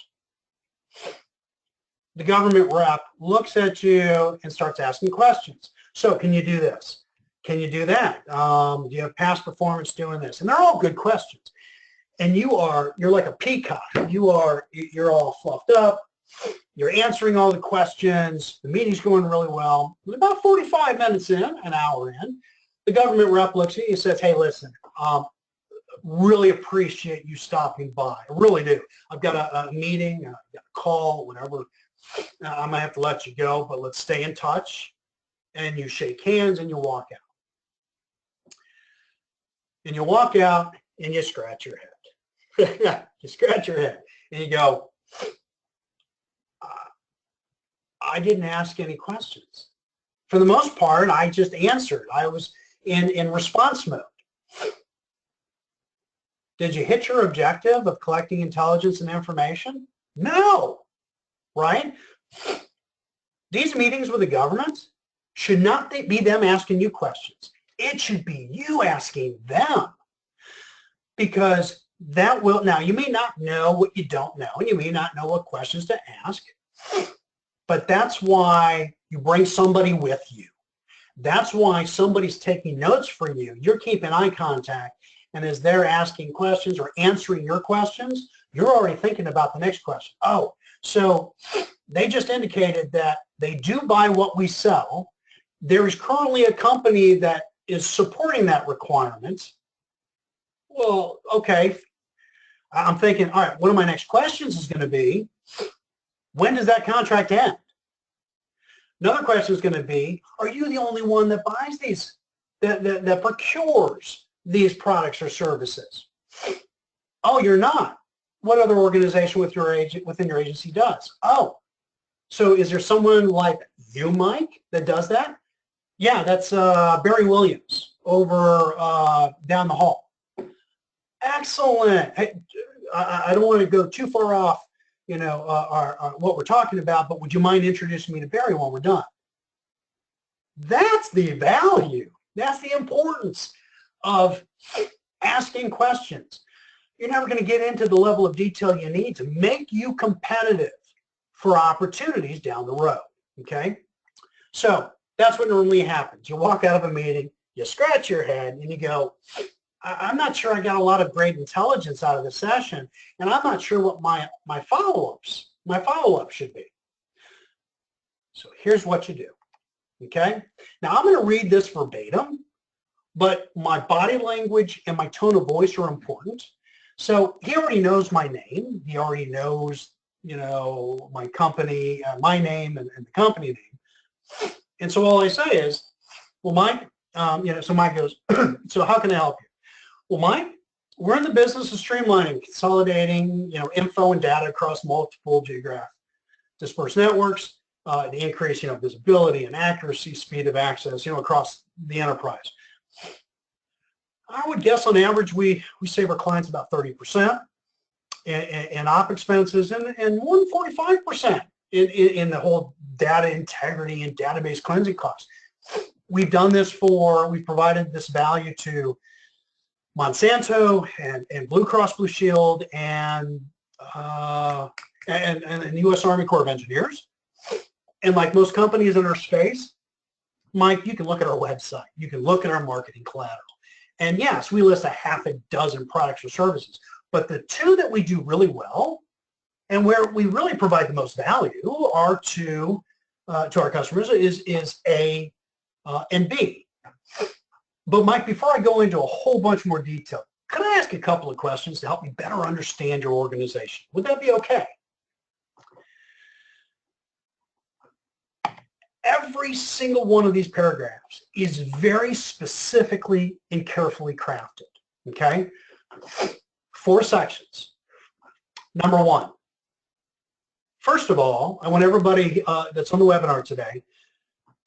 the government rep looks at you and starts asking questions. So can you do this? Can you do that? Do you have past performance doing this? And they're all good questions. And you're like a peacock. You're all fluffed up. You're answering all the questions. The meeting's going really well. About 45 minutes in, an hour in, the government rep looks at you and says, hey, listen, really appreciate you stopping by. I really do. I've got a meeting, I've got a call, whatever. I might have to let you go, but let's stay in touch. And you shake hands and you walk out. And you walk out and you scratch your head. You scratch your head and you go, I didn't ask any questions. For the most part, I just answered. I was in response mode. Did you hit your objective of collecting intelligence and information? No, right? These meetings with the government should not be them asking you questions. It should be you asking them, because that will, now you may not know what you don't know, and you may not know what questions to ask, but that's why you bring somebody with you. That's why somebody's taking notes for you. You're keeping eye contact, and as they're asking questions or answering your questions, you're already thinking about the next question. Oh, so they just indicated that they do buy what we sell. There is currently a company that is supporting that requirement. Well, okay. I'm thinking, all right, one of my next questions is going to be, when does that contract end? Another question is going to be, are you the only one that buys these, that procures these products or services? Oh, you're not. what other organization within your agency does. Oh, so is there someone like you, Mike, that does that? Yeah, that's Barry Williams over down the hall. Excellent. Hey, I don't want to go too far off, what we're talking about, but would you mind introducing me to Barry when we're done? That's the value. That's the importance of asking questions. You're never going to get into the level of detail you need to make you competitive for opportunities down the road, okay? So that's what normally happens. You walk out of a meeting, you scratch your head, and you go, I'm not sure I got a lot of great intelligence out of the session, and I'm not sure what my follow-up should be. So here's what you do, okay? Now I'm going to read this verbatim, but my body language and my tone of voice are important. So he already knows my name. He already knows, my company, my name and the company name. And so all I say is, well, Mike, so Mike goes, so how can I help you? Well, Mike, we're in the business of streamlining, consolidating, info and data across multiple geographic dispersed networks to increase, visibility and accuracy, speed of access, across the enterprise. I would guess on average we save our clients about 30% in op expenses and more than 45% in the whole data integrity and database cleansing costs. We've done this we've provided this value to Monsanto and Blue Cross Blue Shield and the U.S. Army Corps of Engineers. And like most companies in our space, Mike, you can look at our website. You can look at our marketing collateral. And yes, we list a half a dozen products or services, but the two that we do really well and where we really provide the most value are to our customers is A and B. But Mike, before I go into a whole bunch more detail, could I ask a couple of questions to help me better understand your organization? Would that be okay? Every single one of these paragraphs is very specifically and carefully crafted, okay? 4 sections. Number 1, first of all, I want everybody that's on the webinar today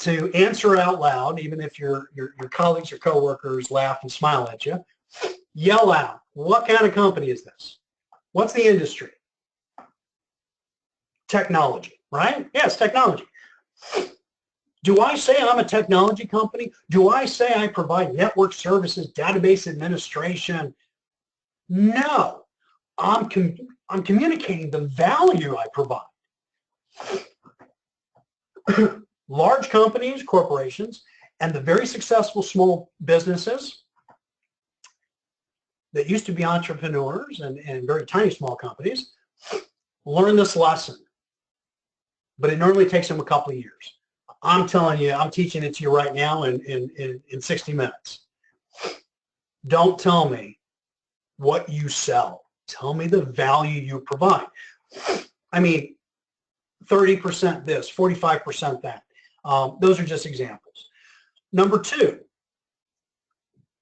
to answer out loud, even if your colleagues or coworkers laugh and smile at you. Yell out, what kind of company is this? What's the industry? Technology, right? Yes, technology. Do I say I'm a technology company? Do I say I provide network services, database administration? No. I'm communicating the value I provide. Large companies, corporations, and the very successful small businesses that used to be entrepreneurs and very tiny small companies learn this lesson. But it normally takes them a couple of years. I'm telling you, I'm teaching it to you right now in 60 minutes. Don't tell me what you sell. Tell me the value you provide. I mean, 30% this, 45% that. Those are just examples. Number 2,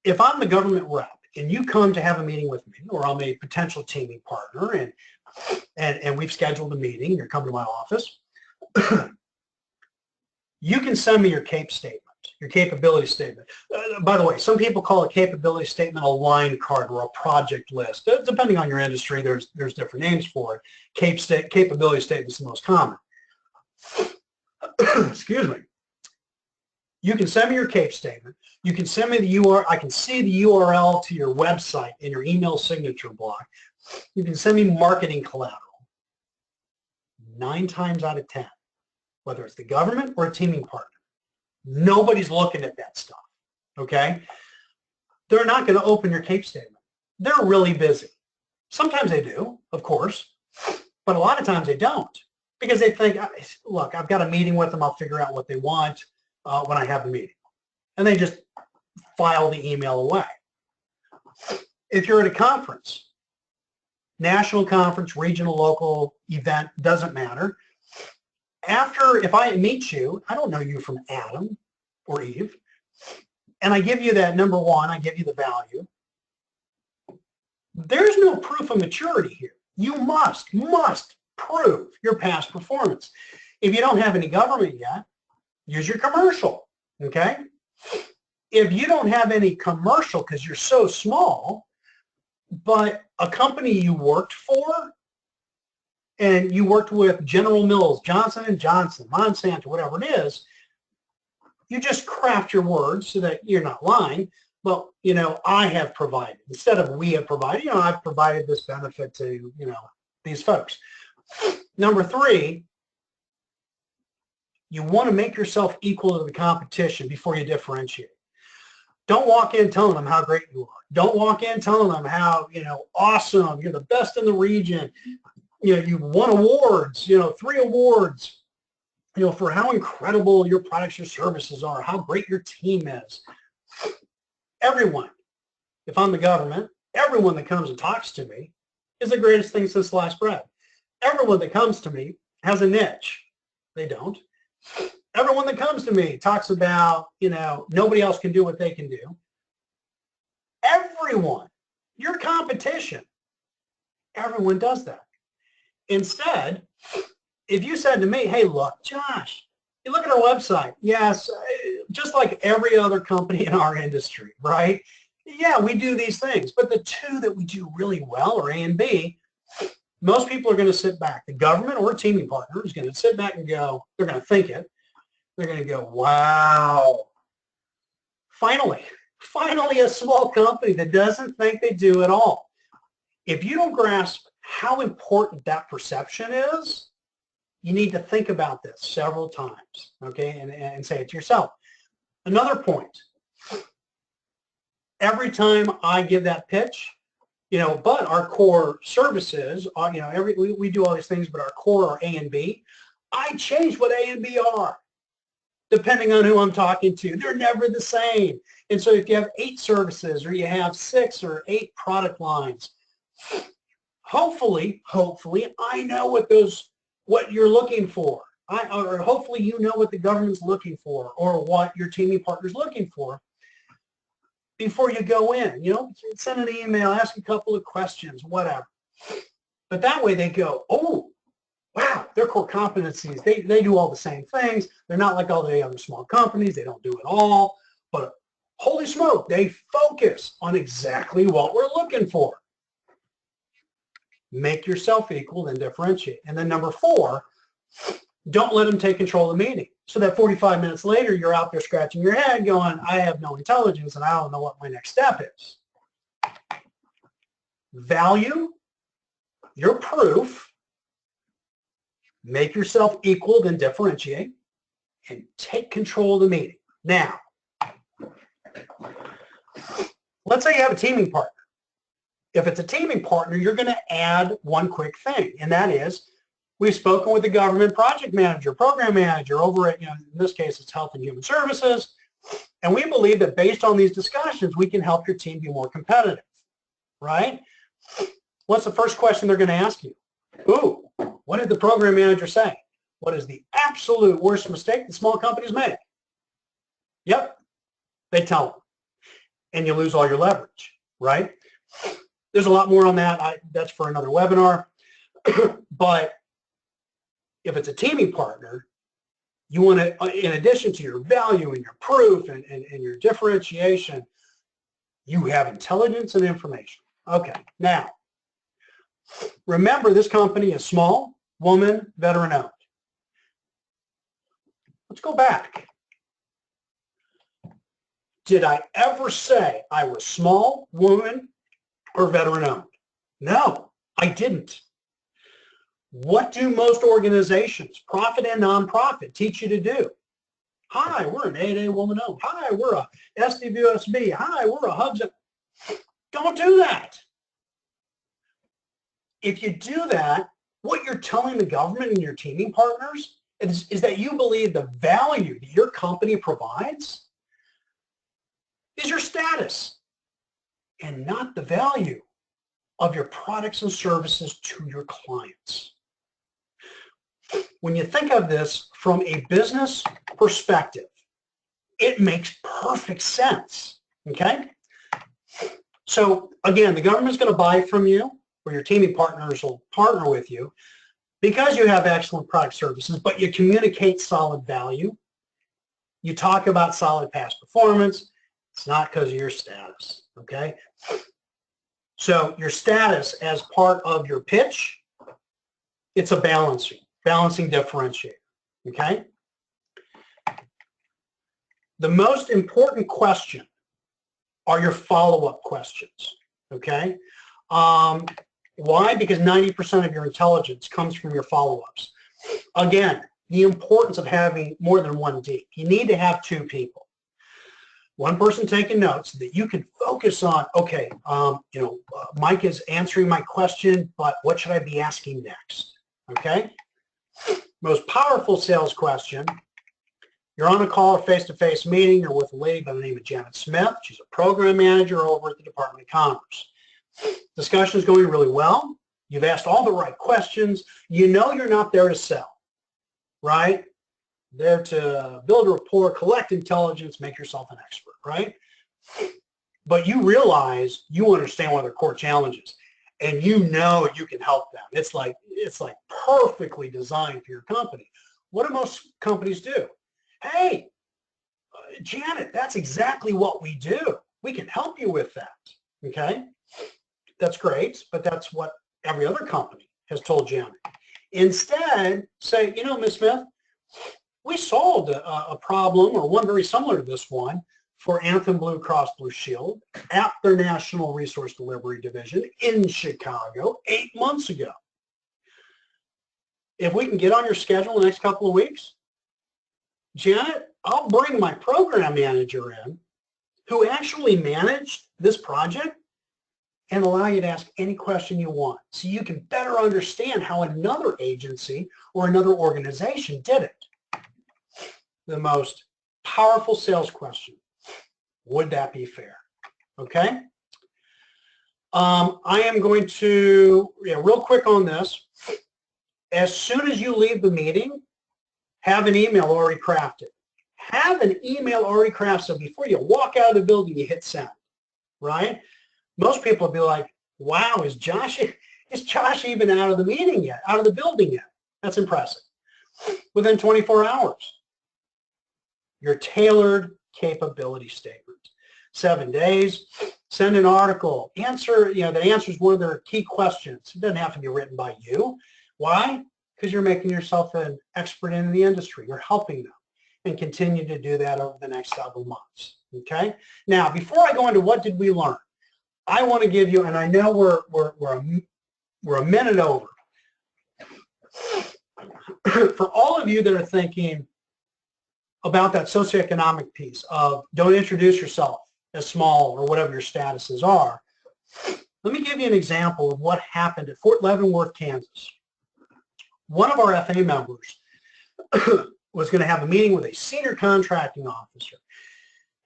if I'm the government rep and you come to have a meeting with me, or I'm a potential teaming partner and we've scheduled a meeting, you're coming to my office, you can send me your CAPE statement, your capability statement. By the way, some people call a capability statement a line card or a project list. Depending on your industry, there's different names for it. Capability statement is the most common. Excuse me. You can send me your CAPE statement. You can send me the URL. I can see the URL to your website in your email signature block. You can send me marketing collateral. 9 times out of 10, whether it's the government or a teaming partner, nobody's looking at that stuff, okay? They're not going to open your CAPE statement. They're really busy. Sometimes they do, of course, but a lot of times they don't because they think, look, I've got a meeting with them. I'll figure out what they want when I have the meeting. And they just file the email away. If you're at a conference, national conference, regional, local event, doesn't matter. If I meet you, I don't know you from Adam or Eve, and I give you that number 1, I give you the value. There's no proof of maturity here. You must prove your past performance. If you don't have any government yet, use your commercial, okay? If you don't have any commercial because you're so small, but a company you worked for, and you worked with General Mills, Johnson & Johnson, Monsanto, whatever it is, you just craft your words so that you're not lying. But, you know, I have provided, instead of we have provided, you know, I've provided this benefit to, you know, these folks. Number 3, you want to make yourself equal to the competition before you differentiate. Don't walk in telling them how great you are. Don't walk in telling them how, you know, awesome, you're the best in the region. You know, you've won awards, you know, 3 awards, you know, for how incredible your products or services are, how great your team is. Everyone, if I'm the government, everyone that comes and talks to me is the greatest thing since sliced bread. Everyone that comes to me has a niche. They don't. Everyone that comes to me talks about, you know, nobody else can do what they can do. Everyone, your competition, everyone does that. Instead, if you said to me, hey, look, Josh, you look at our website. Yes, just like every other company in our industry, right? Yeah, we do these things. But the 2 that we do really well are A and B. Most people are going to sit back. The government or a teaming partner is going to sit back and go, they're going to think it. They're going to go, wow. Finally a small company that doesn't think they do it all. If you don't grasp how important that perception is, you need to think about this several times, okay, and say it to yourself. Another point, every time I give that pitch, you know, but our core services, are, you know, we do all these things, but our core are A and B. I change what A and B are depending on who I'm talking to. They're never the same. And so if you have 8 services or you have 6 or 8 product lines, hopefully I know what you're looking for. Or hopefully you know what the government's looking for or what your teaming partner's looking for before you go in. You know, send an email, ask a couple of questions, whatever. But that way they go, oh, wow, their core competencies, they do all the same things. They're not like all the other small companies. They don't do it all. But holy smoke, they focus on exactly what we're looking for. Make yourself equal, then differentiate. And then number 4, don't let them take control of the meeting. So that 45 minutes later, you're out there scratching your head going, I have no intelligence and I don't know what my next step is. Value your proof, make yourself equal, then differentiate, and take control of the meeting. Now, let's say you have a teaming partner. If it's a teaming partner, you're going to add one quick thing, and that is we've spoken with the government project manager, program manager over at, you know, in this case, it's Health and Human Services, and we believe that based on these discussions, we can help your team be more competitive, right? What's the first question they're going to ask you? Ooh, what did the program manager say? What is the absolute worst mistake that small companies make? Yep, they tell them, and you lose all your leverage, right? There's a lot more on that. That's for another webinar. But if it's a teaming partner, you want to, in addition to your value and your proof and your differentiation, you have intelligence and information. Okay, now, remember this company is small, woman, veteran owned. Let's go back. Did I ever say I was small, woman, or veteran owned? No, I didn't. What do most organizations, profit and nonprofit, teach you to do? Hi, we're an 8A woman owned. Hi, we're a SDVOSB. Hi, we're a Hubs. Don't do that. If you do that, what you're telling the government and your teaming partners is that you believe the value that your company provides is your status and not the value of your products and services to your clients. When you think of this from a business perspective, it makes perfect sense, okay? So again, the government's going to buy from you. or your teaming partners will partner with you because you have excellent product services, but you communicate solid value. You talk about solid past performance. It's not because of your status, okay? So your status as part of your pitch, it's a balancing differentiator, okay? The most important question are your follow-up questions, okay? Why? Because 90% of your intelligence comes from your follow-ups. Again, the importance of having more than one D. You need to have two people. One person taking notes that you can focus on, okay, Mike is answering my question, but what should I be asking next, okay? Most powerful sales question, you're on a call or face-to-face meeting, you're with a lady by the name of Janet Smith. She's a program manager over at the Department of Commerce. Discussion is going really well. You've asked all the right questions. You know you're not there to sell, right? There to build a rapport, collect intelligence, make yourself an expert, right? But you realize you understand what their core challenges, and you know you can help them. It's like perfectly designed for your company. What do most companies do? Hey, Janet, that's exactly what we do. We can help you with that, okay? That's great, but that's what every other company has told Janet. Instead, say, you know, Ms. Smith, we solved a problem, or one very similar to this one, for Anthem Blue Cross Blue Shield at their National Resource Delivery Division in Chicago 8 months ago. If we can get on your schedule the next couple of weeks, Janet, I'll bring my program manager in who actually managed this project and allow you to ask any question you want so you can better understand how another agency or another organization did it. The most powerful sales question, would that be fair? Okay. I am going to, real quick on this. As soon as you leave the meeting, have an email already crafted. Have an email already crafted so before you walk out of the building, you hit send, right? Most people will be like, wow, is Josh even out of the meeting yet, out of the building yet? That's impressive. Within 24 hours, your tailored capability statement. 7 days, send an article, answer, that answers one of their key questions. It doesn't have to be written by you. Why? Because you're making yourself an expert in the industry. You're helping them, and continue to do that over the next several months. Okay. Now, before I go into what did we learn, I want to give you, and I know we're a minute over. For all of you that are thinking about that socioeconomic piece of don't introduce yourself as small or whatever your statuses are, let me give you an example of what happened at Fort Leavenworth, Kansas. One of our FA members was going to have a meeting with a senior contracting officer.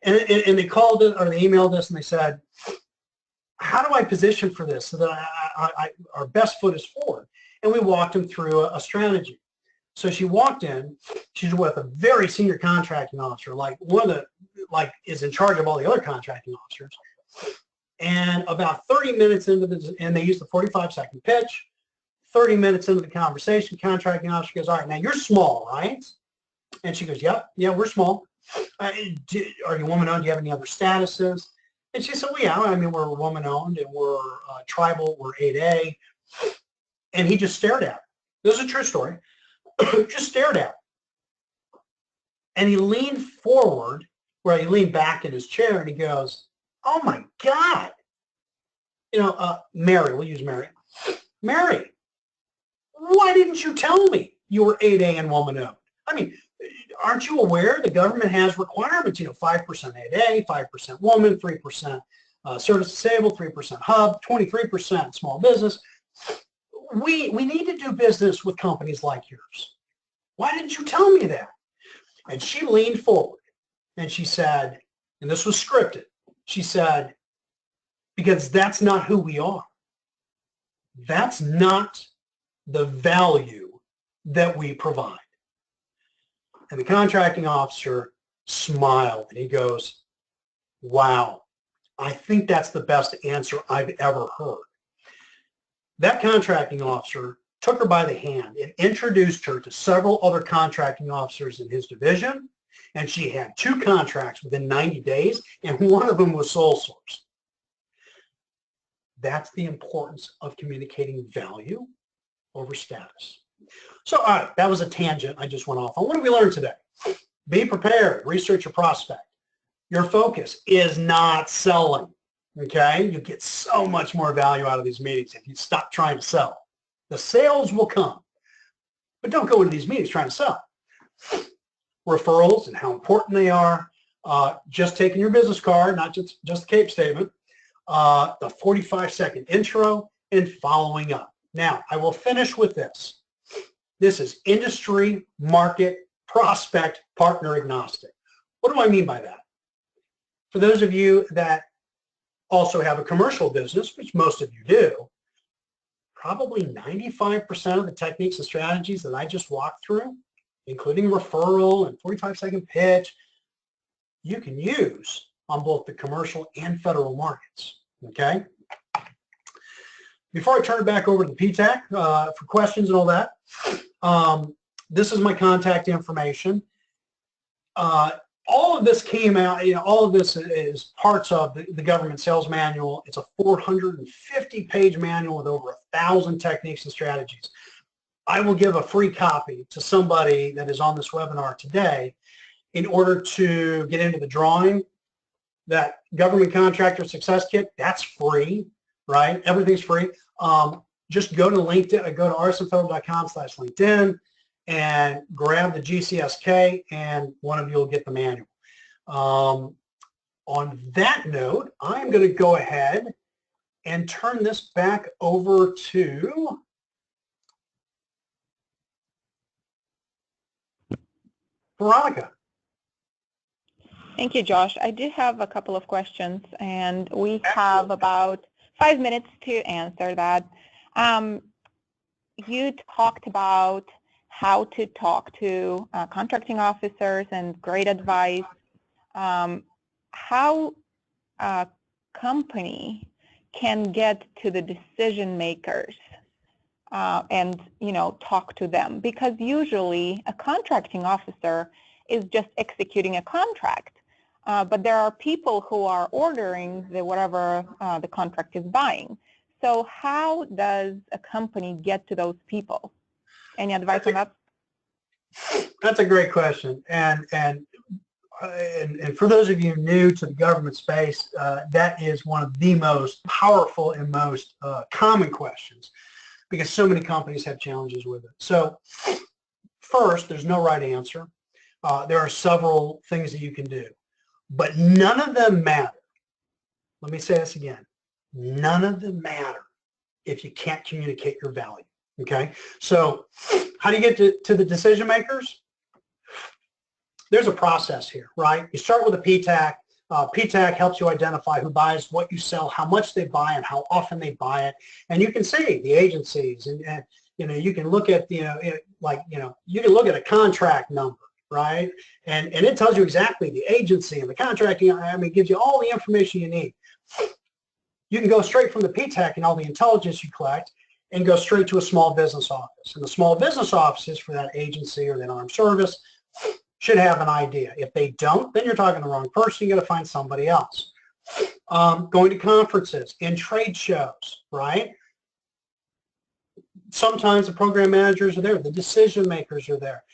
And they called it, or they emailed us, and they said, how do I position for this so that our best foot is forward? And we walked them through a strategy. So she walked in, she's with a very senior contracting officer, is in charge of all the other contracting officers. And about 30 minutes into the, and they used the 45-second pitch, 30 minutes into the conversation, contracting officer goes, all right, now you're small, right? And she goes, yeah, we're small. Are you woman-owned? Do you have any other statuses? And she said, well, yeah, I mean, we're woman-owned, and we're tribal, we're 8A. And he just stared at her. This is a true story. Just stared at her. And he leaned forward, where he leaned back in his chair, and he goes, oh, my God. Mary, we'll use Mary. Mary, why didn't you tell me you were 8A and woman-owned? I mean, aren't you aware the government has requirements, 5% 8A, 5% woman, 3% service disabled, 3% hub, 23% small business. We need to do business with companies like yours. Why didn't you tell me that? And she leaned forward and she said, and this was scripted, she said, because that's not who we are. That's not the value that we provide. And the contracting officer smiled and he goes, wow, I think that's the best answer I've ever heard. That contracting officer took her by the hand and introduced her to several other contracting officers in his division, and she had 2 contracts within 90 days, and one of them was sole source. That's the importance of communicating value over status. So, all right, that was a tangent I just went off on. What did we learn today? Be prepared. Research your prospect. Your focus is not selling, okay? You get so much more value out of these meetings if you stop trying to sell. The sales will come, but don't go into these meetings trying to sell. Referrals and how important they are, just taking your business card, not just the CAPE statement, the 45-second intro, and following up. Now, I will finish with this. This is industry, market, prospect, partner agnostic. What do I mean by that? For those of you that also have a commercial business, which most of you do, probably 95% of the techniques and strategies that I just walked through, including referral and 45-second pitch, you can use on both the commercial and federal markets, okay? Before I turn it back over to the PTAC for questions and all that, this is my contact information. All of this came out, all of this is parts of the government sales manual. It's a 450-page manual with over 1,000 techniques and strategies. I will give a free copy to somebody that is on this webinar today in order to get into the drawing. That government contractor success kit, that's free, right? Everything's free. Just go to LinkedIn, go to rsmfederal.com/LinkedIn and grab the GCSK, and one of you will get the manual. On that note, I'm going to go ahead and turn this back over to Veronica. Thank you, Josh. I do have a couple of questions, and we have about 5 minutes to answer that. You talked about how to talk to contracting officers and great advice. How a company can get to the decision makers and talk to them, because usually a contracting officer is just executing a contract, but there are people who are ordering whatever the contract is buying. So how does a company get to those people? Any advice on that? That's a great question, and for those of you new to the government space, that is one of the most powerful and most common questions, because so many companies have challenges with it. So first, there's no right answer. There are several things that you can do, but none of them matter. Let me say this again. None of them matter if you can't communicate your value, okay? So how do you get to the decision makers? There's a process here, right? You start with a PTAC. PTAC helps you identify who buys what you sell, how much they buy, and how often they buy it. And you can see the agencies, and you can look at you can look at a contract number, right? And it tells you exactly the agency and the contracting. I mean, it gives you all the information you need. You can go straight from the PTAC and all the intelligence you collect and go straight to a small business office. And the small business offices for that agency or that armed service should have an idea. If they don't, then you're talking to the wrong person. You got to find somebody else. Going to conferences and trade shows, right? Sometimes the program managers are there. The decision makers are there.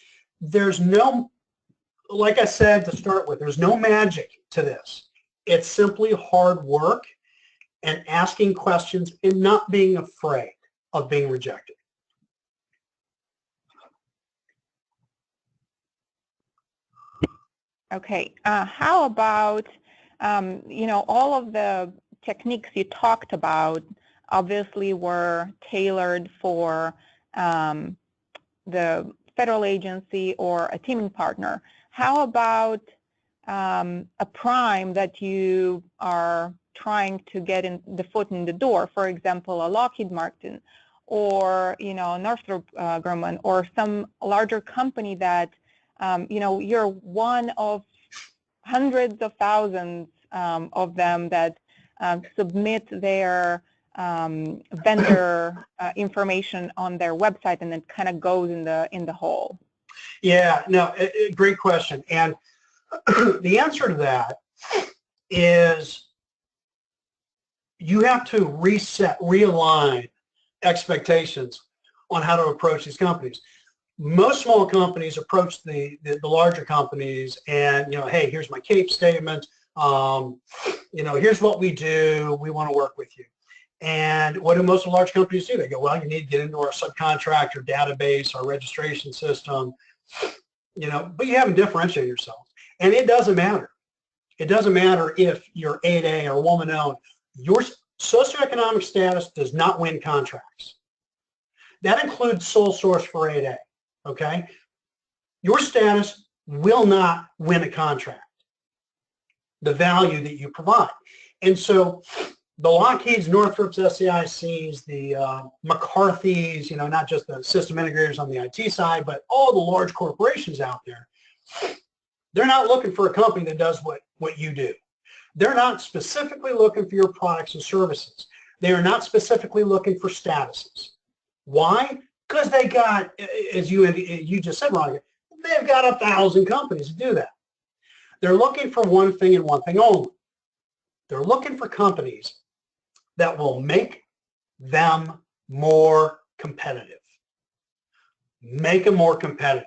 There's no, like I said to start with, there's no magic to this. It's simply hard work and asking questions and not being afraid of being rejected. Okay, how about, all of the techniques you talked about obviously were tailored for the federal agency or a teaming partner. How about a prime that you are trying to get in the foot in the door, for example, a Lockheed Martin or, Northrop Grumman or some larger company that, you're one of hundreds of thousands of them that submit their vendor information on their website, and it kind of goes in the hole? Yeah, no, great question. And the answer to that is you have to realign expectations on how to approach these companies. Most small companies approach the larger companies and, hey, here's my CAPE statement. Here's what we do. We want to work with you. And what do most of the large companies do? They go, well, you need to get into our subcontractor database, our registration system, but you haven't differentiated yourself. And it doesn't matter. It doesn't matter if you're 8A or woman-owned. Your socioeconomic status does not win contracts. That includes sole source for 8A, okay? Your status will not win a contract, the value that you provide. And so the Lockheeds, Northrops, SAICs, the McCarthy's, not just the system integrators on the IT side, but all the large corporations out there, they're not looking for a company that does what you do. They're not specifically looking for your products and services. They are not specifically looking for statuses. Why? Because they got, as you just said, Monica, they've got 1,000 companies to do that. They're looking for one thing and one thing only. They're looking for companies that will make them more competitive. Make them more competitive.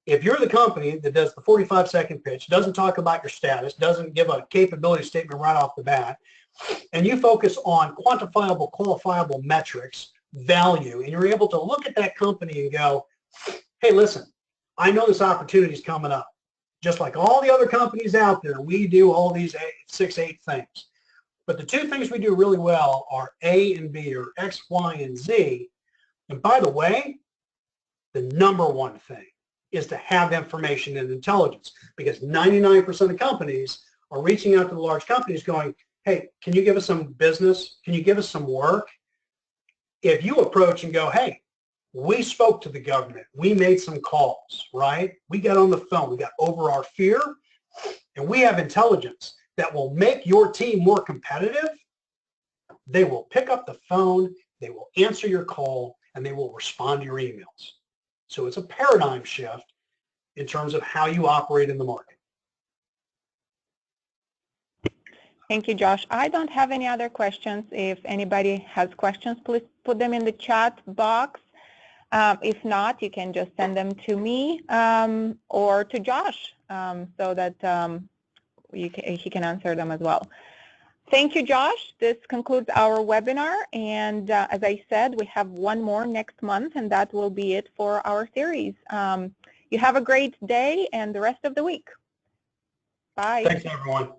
If you're the company that does the 45-second pitch, doesn't talk about your status, doesn't give a capability statement right off the bat, and you focus on quantifiable, qualifiable metrics, value, and you're able to look at that company and go, hey, listen, I know this opportunity is coming up. Just like all the other companies out there, we do all these 6, 8 things. But the 2 things we do really well are A and B, or X, Y, and Z. And by the way, the number one thing is to have information and intelligence, because 99% of companies are reaching out to the large companies going, hey, can you give us some business? Can you give us some work? If you approach and go, hey, we spoke to the government, we made some calls, right? We got on the phone, we got over our fear, and we have intelligence that will make your team more competitive, they will pick up the phone, they will answer your call, and they will respond to your emails. So it's a paradigm shift in terms of how you operate in the market. Thank you, Josh. I don't have any other questions. If anybody has questions, please put them in the chat box. If not, you can just send them to me or to Josh so that he can answer them as well. Thank you, Josh. This concludes our webinar. And as I said, we have one more next month, and that will be it for our series. You have a great day and the rest of the week. Bye. Thanks, everyone.